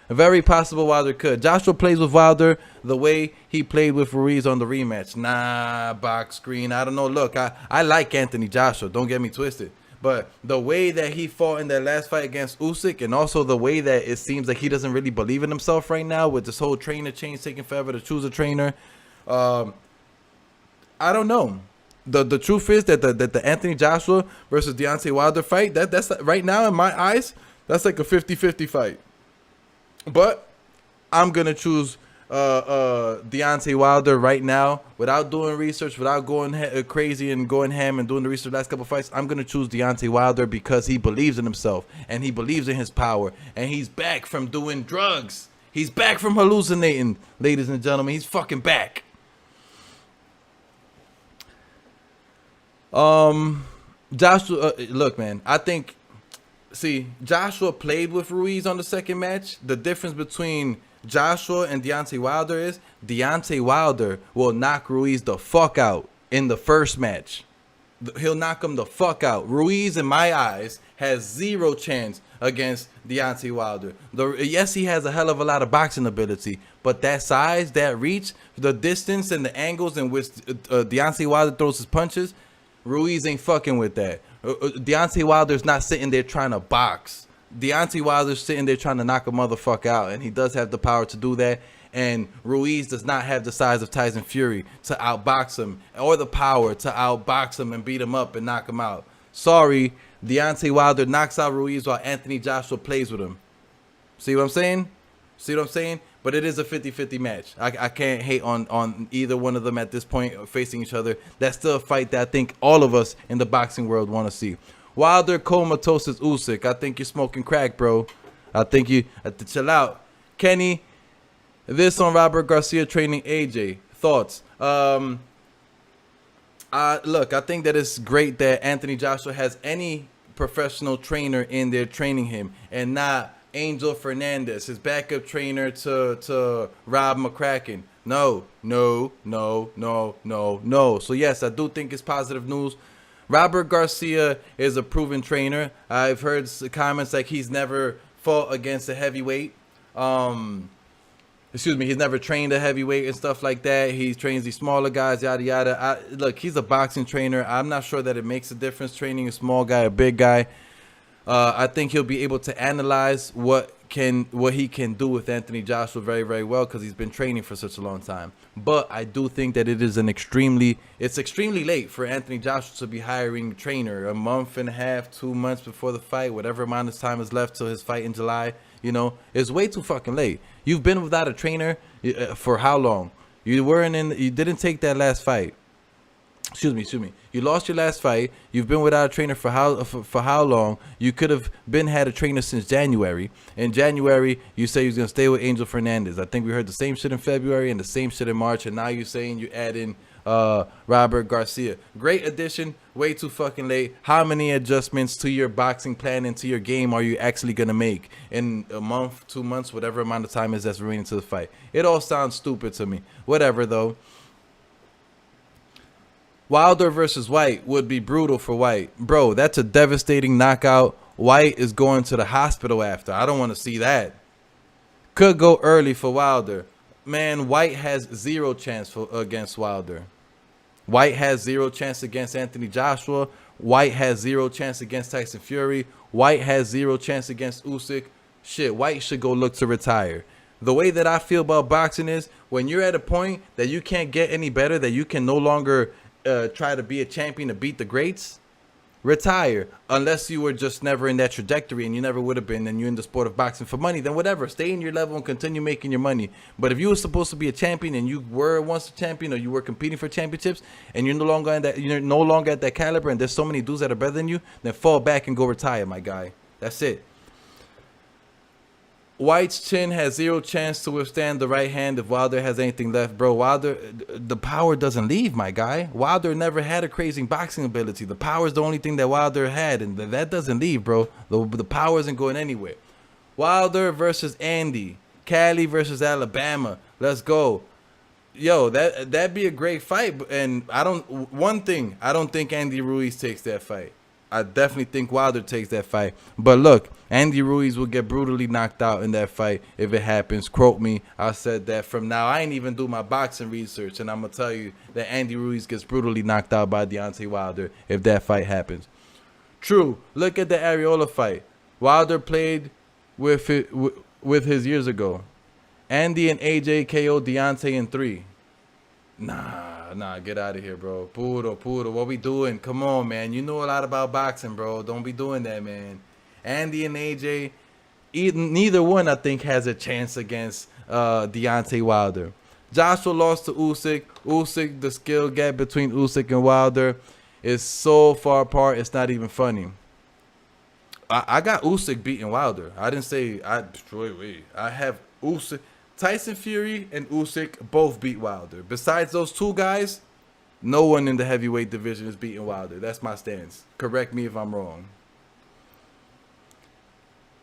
A very possible Wilder could. Joshua plays with Wilder the way he played with Ruiz on the rematch. Nah, box screen. I don't know. Look, I like Anthony Joshua. Don't get me twisted. But the way that he fought in that last fight against Usyk, and also the way that it seems like he doesn't really believe in himself right now with this whole trainer change taking forever to choose a trainer, I don't know. The truth is that the Anthony Joshua versus Deontay Wilder fight, that's right now in my eyes, that's like a 50-50 fight. But I'm gonna choose Deontay Wilder right now without doing research, without going crazy and going ham and doing the research last couple fights. I'm gonna choose Deontay Wilder because he believes in himself and he believes in his power, and he's back from doing drugs. He's back from hallucinating, ladies and gentlemen. He's fucking back. Joshua, look, man, I think, see, Joshua played with Ruiz on the second match. The difference between Joshua and Deontay Wilder is Deontay Wilder will knock Ruiz the fuck out in the first match. He'll knock him the fuck out. Ruiz, in my eyes, has zero chance against Deontay Wilder. Yes, he has a hell of a lot of boxing ability, but that size, that reach, the distance and the angles in which Deontay Wilder throws his punches, Ruiz ain't fucking with that. Deontay Wilder's not sitting there trying to box. Deontay Wilder's sitting there trying to knock a motherfucker out, and he does have the power to do that. And Ruiz does not have the size of Tyson Fury to outbox him, or the power to outbox him and beat him up and knock him out. Sorry, Deontay Wilder knocks out Ruiz while Anthony Joshua plays with him. See what I'm saying? See what I'm saying? But it is a 50-50 match. I can't hate on either one of them at this point facing each other. That's still a fight that I think all of us in the boxing world want to see. Wilder comatoses Usyk. I think you're smoking crack, bro. I think you have to chill out. Kenny, this on Robert Garcia training AJ. Thoughts? Look, I think that it's great that Anthony Joshua has any professional trainer in there training him and not Angel Fernandez, his backup trainer to Rob McCracken. No. So yes, I do think it's positive news. Robert Garcia is a proven trainer. I've heard comments like he's never fought against a heavyweight. Excuse me, he's never trained a heavyweight and stuff like that. He trains these smaller guys, yada yada. Look, he's a boxing trainer. I'm not sure that it makes a difference training a small guy, a big guy. I think he'll be able to analyze what he can do with Anthony Joshua very, very well, because he's been training for such a long time. But I do think that it's extremely late for Anthony Joshua to be hiring a trainer a month and a half, 2 months before the fight, whatever amount of time is left till his fight in July. You know, it's way too fucking late. You've been without a trainer for how long? You didn't take that last fight. Excuse me. You lost your last fight. You've been without a trainer for how long? You could have had a trainer since January. In January, you say you're gonna stay with Angel Fernandez. I think we heard the same shit in February and the same shit in March, and now you're saying you add in Robert Garcia. Great addition. Way too fucking late. How many adjustments to your boxing plan and to your game are you actually gonna make in a month, 2 months, whatever amount of time is that's remaining to the fight? It all sounds stupid to me. Whatever though. Wilder versus White would be brutal for White. Bro, that's a devastating knockout. White is going to the hospital after. I don't want to see that. Could go early for Wilder. Man, White has zero chance against Wilder. White has zero chance against Anthony Joshua. White has zero chance against Tyson Fury. White has zero chance against Usyk. Shit, White should go look to retire. The way that I feel about boxing is when you're at a point that you can't get any better, that you can no longer try to be a champion to beat the greats, retire. Unless you were just never in that trajectory and you never would have been, and you're in the sport of boxing for money, then whatever, stay in your level and continue making your money. But if you were supposed to be a champion and you were once a champion, or you were competing for championships and you're no longer at that caliber, and there's so many dudes that are better than you, then fall back and go retire, my guy. That's it. White's chin has zero chance to withstand the right hand if Wilder has anything left, bro. Wilder, the power doesn't leave, my guy. Wilder never had a crazy boxing ability. The power is the only thing that Wilder had, and that doesn't leave, bro. The power isn't going anywhere. Wilder versus Andy. Cali versus Alabama. Let's go. Yo, that'd be a great fight. And I don't think Andy Ruiz takes that fight. I definitely think Wilder takes that fight. But look, Andy Ruiz will get brutally knocked out in that fight if it happens. Quote me. I said that from now. I ain't even do my boxing research, and I'm going to tell you that Andy Ruiz gets brutally knocked out by Deontay Wilder if that fight happens. True. Look at the Areola fight. Wilder played with his years ago. Andy and AJ KO Deontay in 3. Nah, get out of here, bro. Puro, what we doing? Come on, man. You know a lot about boxing, bro. Don't be doing that, man. Andy and AJ, neither one, I think, has a chance against Deontay Wilder. Joshua lost to Usyk. Usyk, the skill gap between Usyk and Wilder is so far apart, it's not even funny. I got Usyk beating Wilder. I didn't say, wait. I have Usyk. Tyson Fury and Usyk both beat Wilder. Besides those two guys, no one in the heavyweight division is beating Wilder. That's my stance. Correct me if I'm wrong.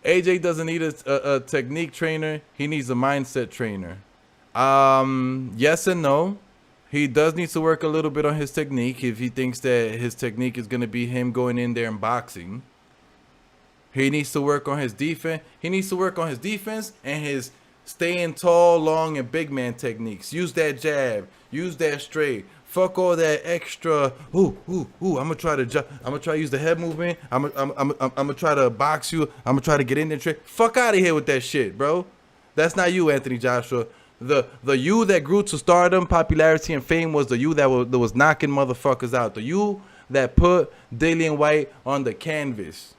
AJ doesn't need a technique trainer. He needs a mindset trainer. Yes and no. He does need to work a little bit on his technique if he thinks that his technique is going to be him going in there and boxing. He needs to work on his defense. He needs to work on his defense and his staying tall, long, and big man techniques. Use that jab. Use that straight. Fuck all that extra. I'm gonna try to use the head movement. I'm gonna try to box you. I'm gonna try to get in there. Fuck out of here with that shit, bro. That's not you, Anthony Joshua. The you that grew to stardom, popularity, and fame was the you that was knocking motherfuckers out. The you that put Dillian White on the canvas.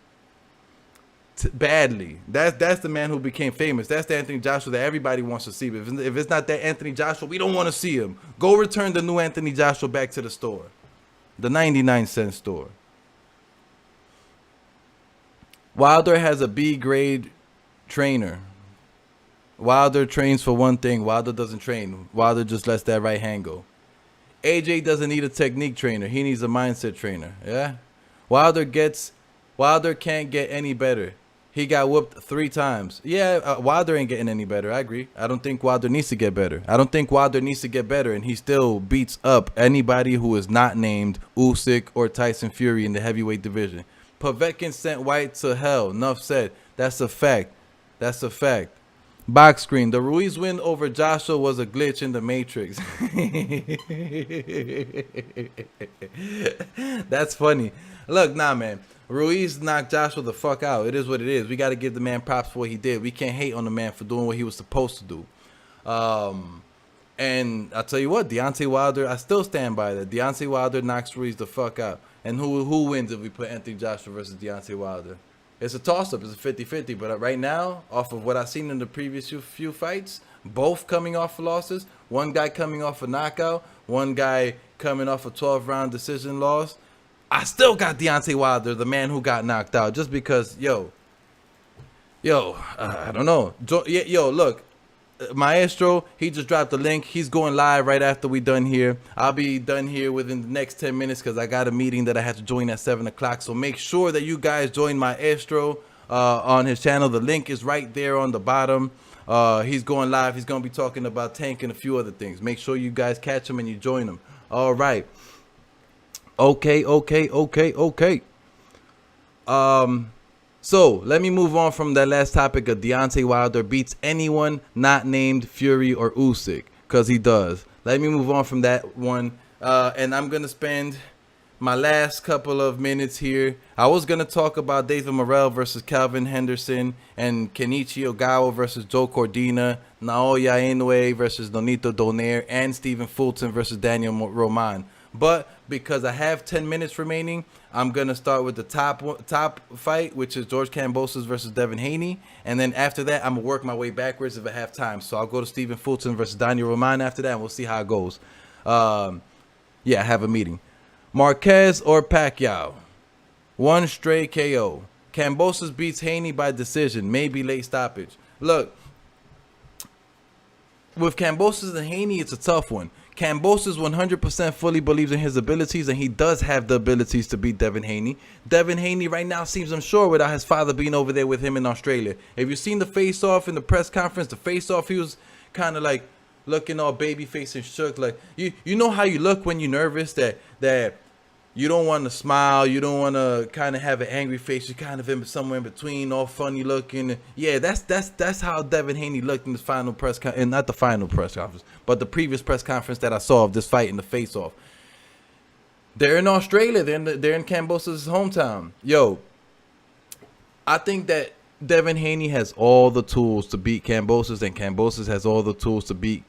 Badly. That's the man who became famous. That's the Anthony Joshua that everybody wants to see. But if it's not that Anthony Joshua, we don't want to see him. Go return the new Anthony Joshua back to the store. The 99-cent store. Wilder has a B-grade trainer. Wilder trains for one thing. Wilder doesn't train. Wilder just lets that right hand go. AJ doesn't need a technique trainer. He needs a mindset trainer. Yeah? Wilder can't get any better. He got whooped 3 times. Yeah, Wilder ain't getting any better. I agree. I don't think Wilder needs to get better. I don't think Wilder needs to get better, and he still beats up anybody who is not named Usyk or Tyson Fury in the heavyweight division. Povetkin sent White to hell. Enough said. That's a fact. Box screen. The Ruiz win over Joshua was a glitch in the Matrix. That's funny. Look, nah, man. Ruiz knocked Joshua the fuck out. It is what it is. We got to give the man props for what he did. We can't hate on the man for doing what he was supposed to do. And I'll tell you what, Deontay Wilder, I still stand by that. Deontay Wilder knocks Ruiz the fuck out. And who wins if we put Anthony Joshua versus Deontay Wilder? It's a toss-up. It's a 50-50. But right now, off of what I've seen in the previous few fights, both coming off of losses, one guy coming off a knockout, one guy coming off a 12-round decision loss, I still got Deontay Wilder, the man who got knocked out, just because, I don't know. Yo, look, Maestro, he just dropped the link. He's going live right after we done here. I'll be done here within the next 10 minutes because I got a meeting that I have to join at 7 o'clock. So make sure that you guys join Maestro on his channel. The link is right there on the bottom. He's going live. He's going to be talking about Tank and a few other things. Make sure you guys catch him and you join him. All right. Okay. So let me move on from that last topic of Deontay Wilder beats anyone not named Fury or Usyk, because he does. Let me move on from that one. And I'm going to spend my last couple of minutes here. I was going to talk about David Morrell versus Calvin Henderson and Kenichi Ogawa versus Joe Cordina, Naoya Inoue versus Nonito Donaire, and Stephen Fulton versus Daniel Roman. But because I have 10 minutes remaining, I'm going to start with the top fight, which is George Kambosos versus Devin Haney. And then after that, I'm going to work my way backwards if I have time. So I'll go to Stephen Fulton versus Daniel Roman after that, and we'll see how it goes. Yeah, I have a meeting. Marquez or Pacquiao? One straight KO. Kambosos beats Haney by decision, maybe late stoppage. Look, with Kambosos and Haney, it's a tough one. Kambosos 100% fully believes in his abilities, and he does have the abilities to beat Devin Haney. Devin Haney right now seems unsure without his father being over there with him in Australia. If you've seen the face-off in the press conference, the face-off, he was kind of like looking all baby-faced and shook. Like, you know how you look when you're nervous, that you don't want to smile, you don't want to kind of have an angry face, you're kind of in somewhere in between, all funny looking. Yeah, that's how Devin Haney looked in this final press conference, and not the final press conference, but the previous press conference that I saw of this fight in the face-off. They're in Australia, they're in Kambosos' hometown. Yo, I think that Devin Haney has all the tools to beat Kambosos, and Kambosos has all the tools to beat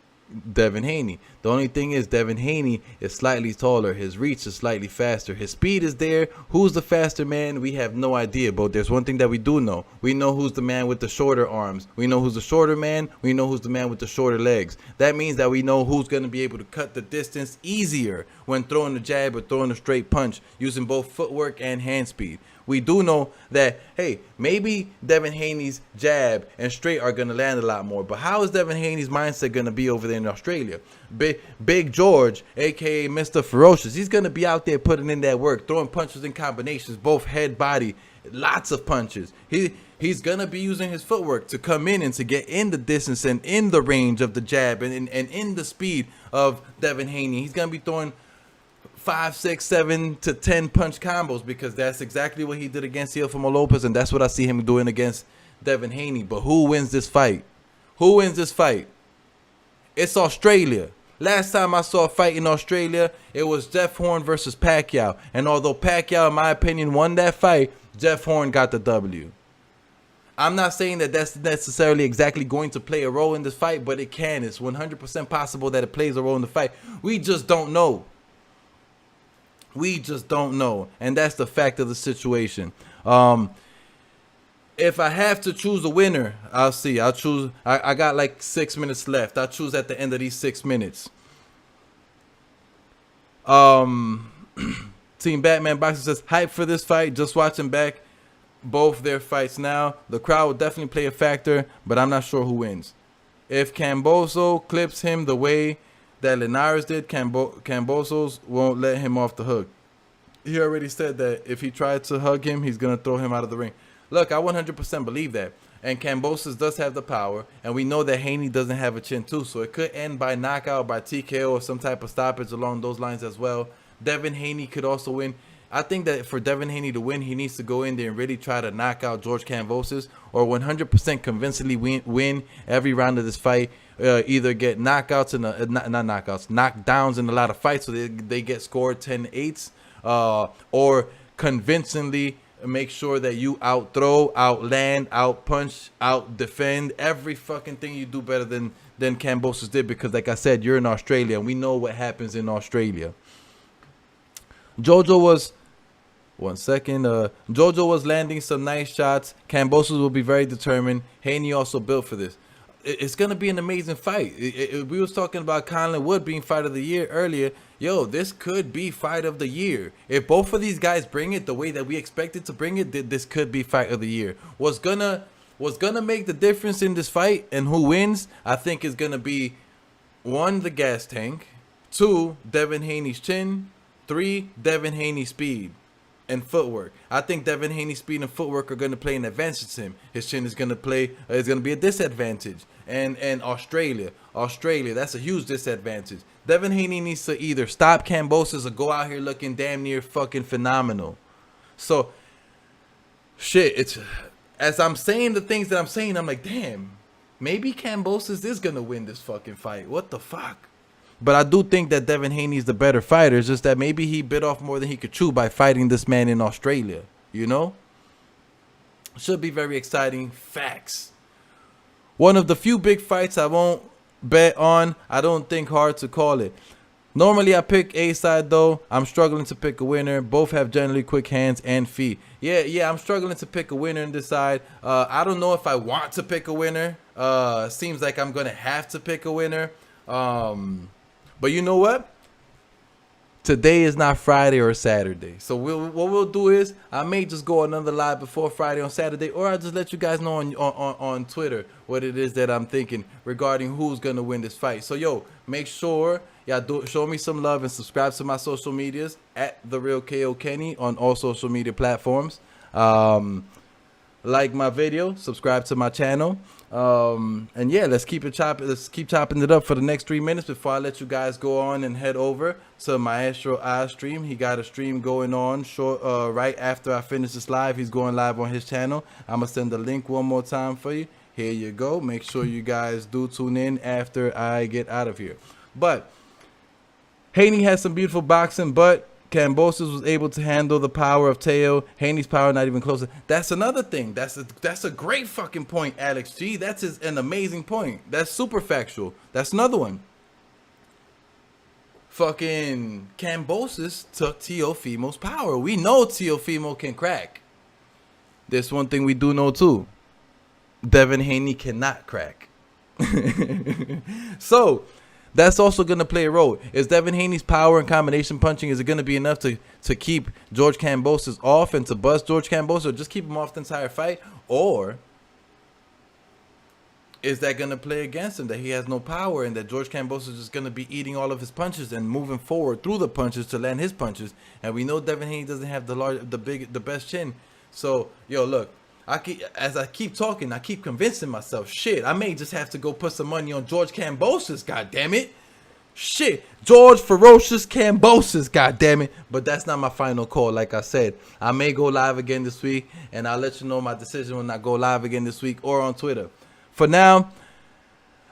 Devin Haney. The only thing is Devin Haney is slightly taller. His reach is slightly faster. His speed is there. Who's the faster man? We have no idea. But there's one thing that we do know. We know who's the man with the shorter arms. We know who's the shorter man. We know who's the man with the shorter legs. That means that we know who's going to be able to cut the distance easier when throwing the jab or throwing a straight punch, using both footwork and hand speed. We do know that, hey, maybe Devin Haney's jab and straight are going to land a lot more. But how is Devin Haney's mindset going to be over there in Australia? Big George, a.k.a. Mr. Ferocious, he's going to be out there putting in that work, throwing punches in combinations, both head, body, lots of punches. He's going to be using his footwork to come in and to get in the distance and in the range of the jab and in the speed of Devin Haney. He's going to be throwing 5, 6, 7 to 10 punch combos, because that's exactly what he did against Teofimo Lopez, and that's what I see him doing against Devin Haney. But who wins this fight? Who wins this fight? It's Australia. Last time I saw a fight in Australia, it was Jeff Horn versus Pacquiao. And although Pacquiao, in my opinion, won that fight, Jeff Horn got the W. I'm not saying that that's necessarily exactly going to play a role in this fight, but it can. It's 100% possible that it plays a role in the fight. We just don't know. We just don't know. And that's the fact of the situation. If I have to choose a winner, I'll see. I'll choose. I got like 6 minutes left. I'll choose at the end of these 6 minutes. Team Batman Boxing says, hype for this fight. Just watching back both their fights now. The crowd will definitely play a factor, but I'm not sure who wins. If Kambosos clips him the way that Linares did, Kambosos won't let him off the hook. He already said that if he tried to hug him, he's going to throw him out of the ring. Look, I 100% believe that. And Kambosos does have the power. And we know that Haney doesn't have a chin too. So it could end by knockout, by TKO, or some type of stoppage along those lines as well. Devin Haney could also win. I think that for Devin Haney to win, he needs to go in there and really try to knock out George Kambosos, or 100% convincingly win every round of this fight. Either get knockouts in not knockouts, knockdowns in a lot of fights, so they get scored 10-8s, or convincingly make sure that you out-throw, out-land, out-punch, out-defend every fucking thing you do better than Kambosos did, because like I said, you're in Australia, and we know what happens in Australia. Jojo was... One second. Jojo was landing some nice shots. Kambosos will be very determined. Haney also built for this. It's going to be an amazing fight. We was talking about Colin Wood being fight of the year earlier. Yo, this could be fight of the year. If both of these guys bring it the way that we expected to bring it, this could be fight of the year. What's gonna make the difference in this fight and who wins, I think, is going to be 1, the gas tank, 2, Devin Haney's chin, 3, Devin Haney's speed and footwork. I think Devin Haney's speed and footwork are going to play an advantage to him. His chin is going to be a disadvantage. And Australia, that's a huge disadvantage. Devin Haney needs to either stop Kambosos or go out here looking damn near fucking phenomenal. So, shit, it's as I'm saying the things that I'm saying, I'm like, damn, maybe Kambosos is going to win this fucking fight. What the fuck? But I do think that Devin Haney is the better fighter. It's just that maybe he bit off more than he could chew by fighting this man in Australia. You know? Should be very exciting. Facts. One of the few big fights I won't bet on. I don't think hard to call it. Normally I pick A side though. I'm struggling to pick a winner. Both have generally quick hands and feet. Yeah, I'm struggling to pick a winner in this side. I don't know if I want to pick a winner. Seems like I'm going to have to pick a winner. But you know what? Today is not Friday or Saturday. So what we'll do is I may just go another live before Friday on Saturday, or I'll just let you guys know on Twitter what it is that I'm thinking regarding who's going to win this fight. So, yo, make sure y'all show me some love and subscribe to my social medias at The Real KO Kenny on all social media platforms. Like my video, subscribe to my channel. And yeah, let's keep chopping it up for the next 3 minutes before I let you guys go on and head over to Maestro I stream. He got a stream going on right after I finish this live. He's going live on his channel. I'm gonna send the link one more time for you. Here you go. Make sure you guys do tune in after I get out of here. But Haney has some beautiful boxing, but Kambosos was able to handle the power of Teo. Haney's power not even closer. That's another thing. That's a great fucking point, Alex G. That's an amazing point. That's super factual. That's another one. Fucking Kambosos took Teofimo's power. We know Teofimo can crack. There's one thing we do know too. Devin Haney cannot crack. So that's also going to play a role. Is Devin Haney's power and combination punching, is it going to be enough to keep George Kambosos off and to bust George Kambosos, or just keep him off the entire fight? Or is that going to play against him, that he has no power and that George Kambosos is going to be eating all of his punches and moving forward through the punches to land his punches? And we know Devin Haney doesn't have the best chin. So, yo, look. As I keep talking, I keep convincing myself, shit, I may just have to go put some money on George Kambosos, goddammit. Shit, George Ferocious Kambosos, goddammit. But that's not my final call. Like I said, I may go live again this week, and I'll let you know my decision when I go live again this week or on Twitter. For now,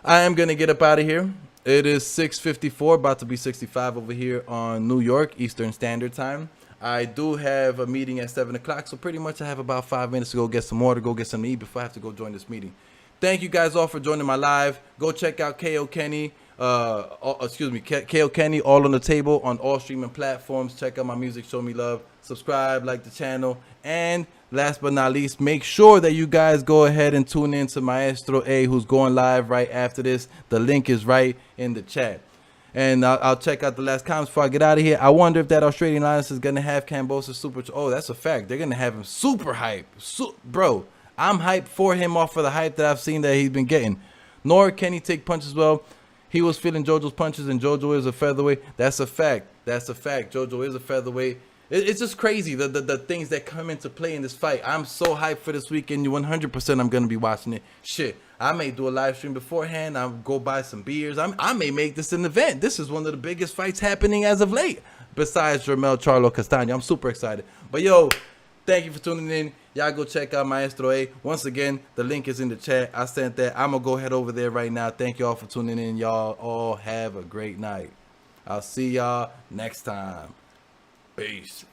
I am going to get up out of here. It is 6:54, about to be 65 over here on New York Eastern Standard Time. I do have a meeting at 7 o'clock, so pretty much I have about 5 minutes to go get some water, go get some to eat before I have to go join this meeting. Thank you guys all for joining my live. Go check out KO Kenny, KO Kenny, all on the table on all streaming platforms. Check out my music, show me love, subscribe, like the channel, and last but not least, make sure that you guys go ahead and tune in to Maestro A, who's going live right after this. The link is right in the chat. And I'll check out the last comments before I get out of here. I wonder if that Australian Alliance is going to have Kambosos super... Oh, that's a fact. They're going to have him super hype. Bro, I'm hyped for him off of the hype that I've seen that he's been getting. Nor can he take punches well. He was feeling JoJo's punches, and JoJo is a featherweight. That's a fact. That's a fact. JoJo is a featherweight. It's just crazy, the things that come into play in this fight. I'm so hyped for this weekend. 100% I'm going to be watching it. Shit, I may do a live stream beforehand. I'll go buy some beers. I may make this an event. This is one of the biggest fights happening as of late. besides Romero Charlo Castaño. I'm super excited. But yo, thank you for tuning in. Y'all go check out Maestro A. Once again, the link is in the chat. I sent that. I'm going to go head over there right now. Thank y'all for tuning in. Y'all all have a great night. I'll see y'all next time. Peace.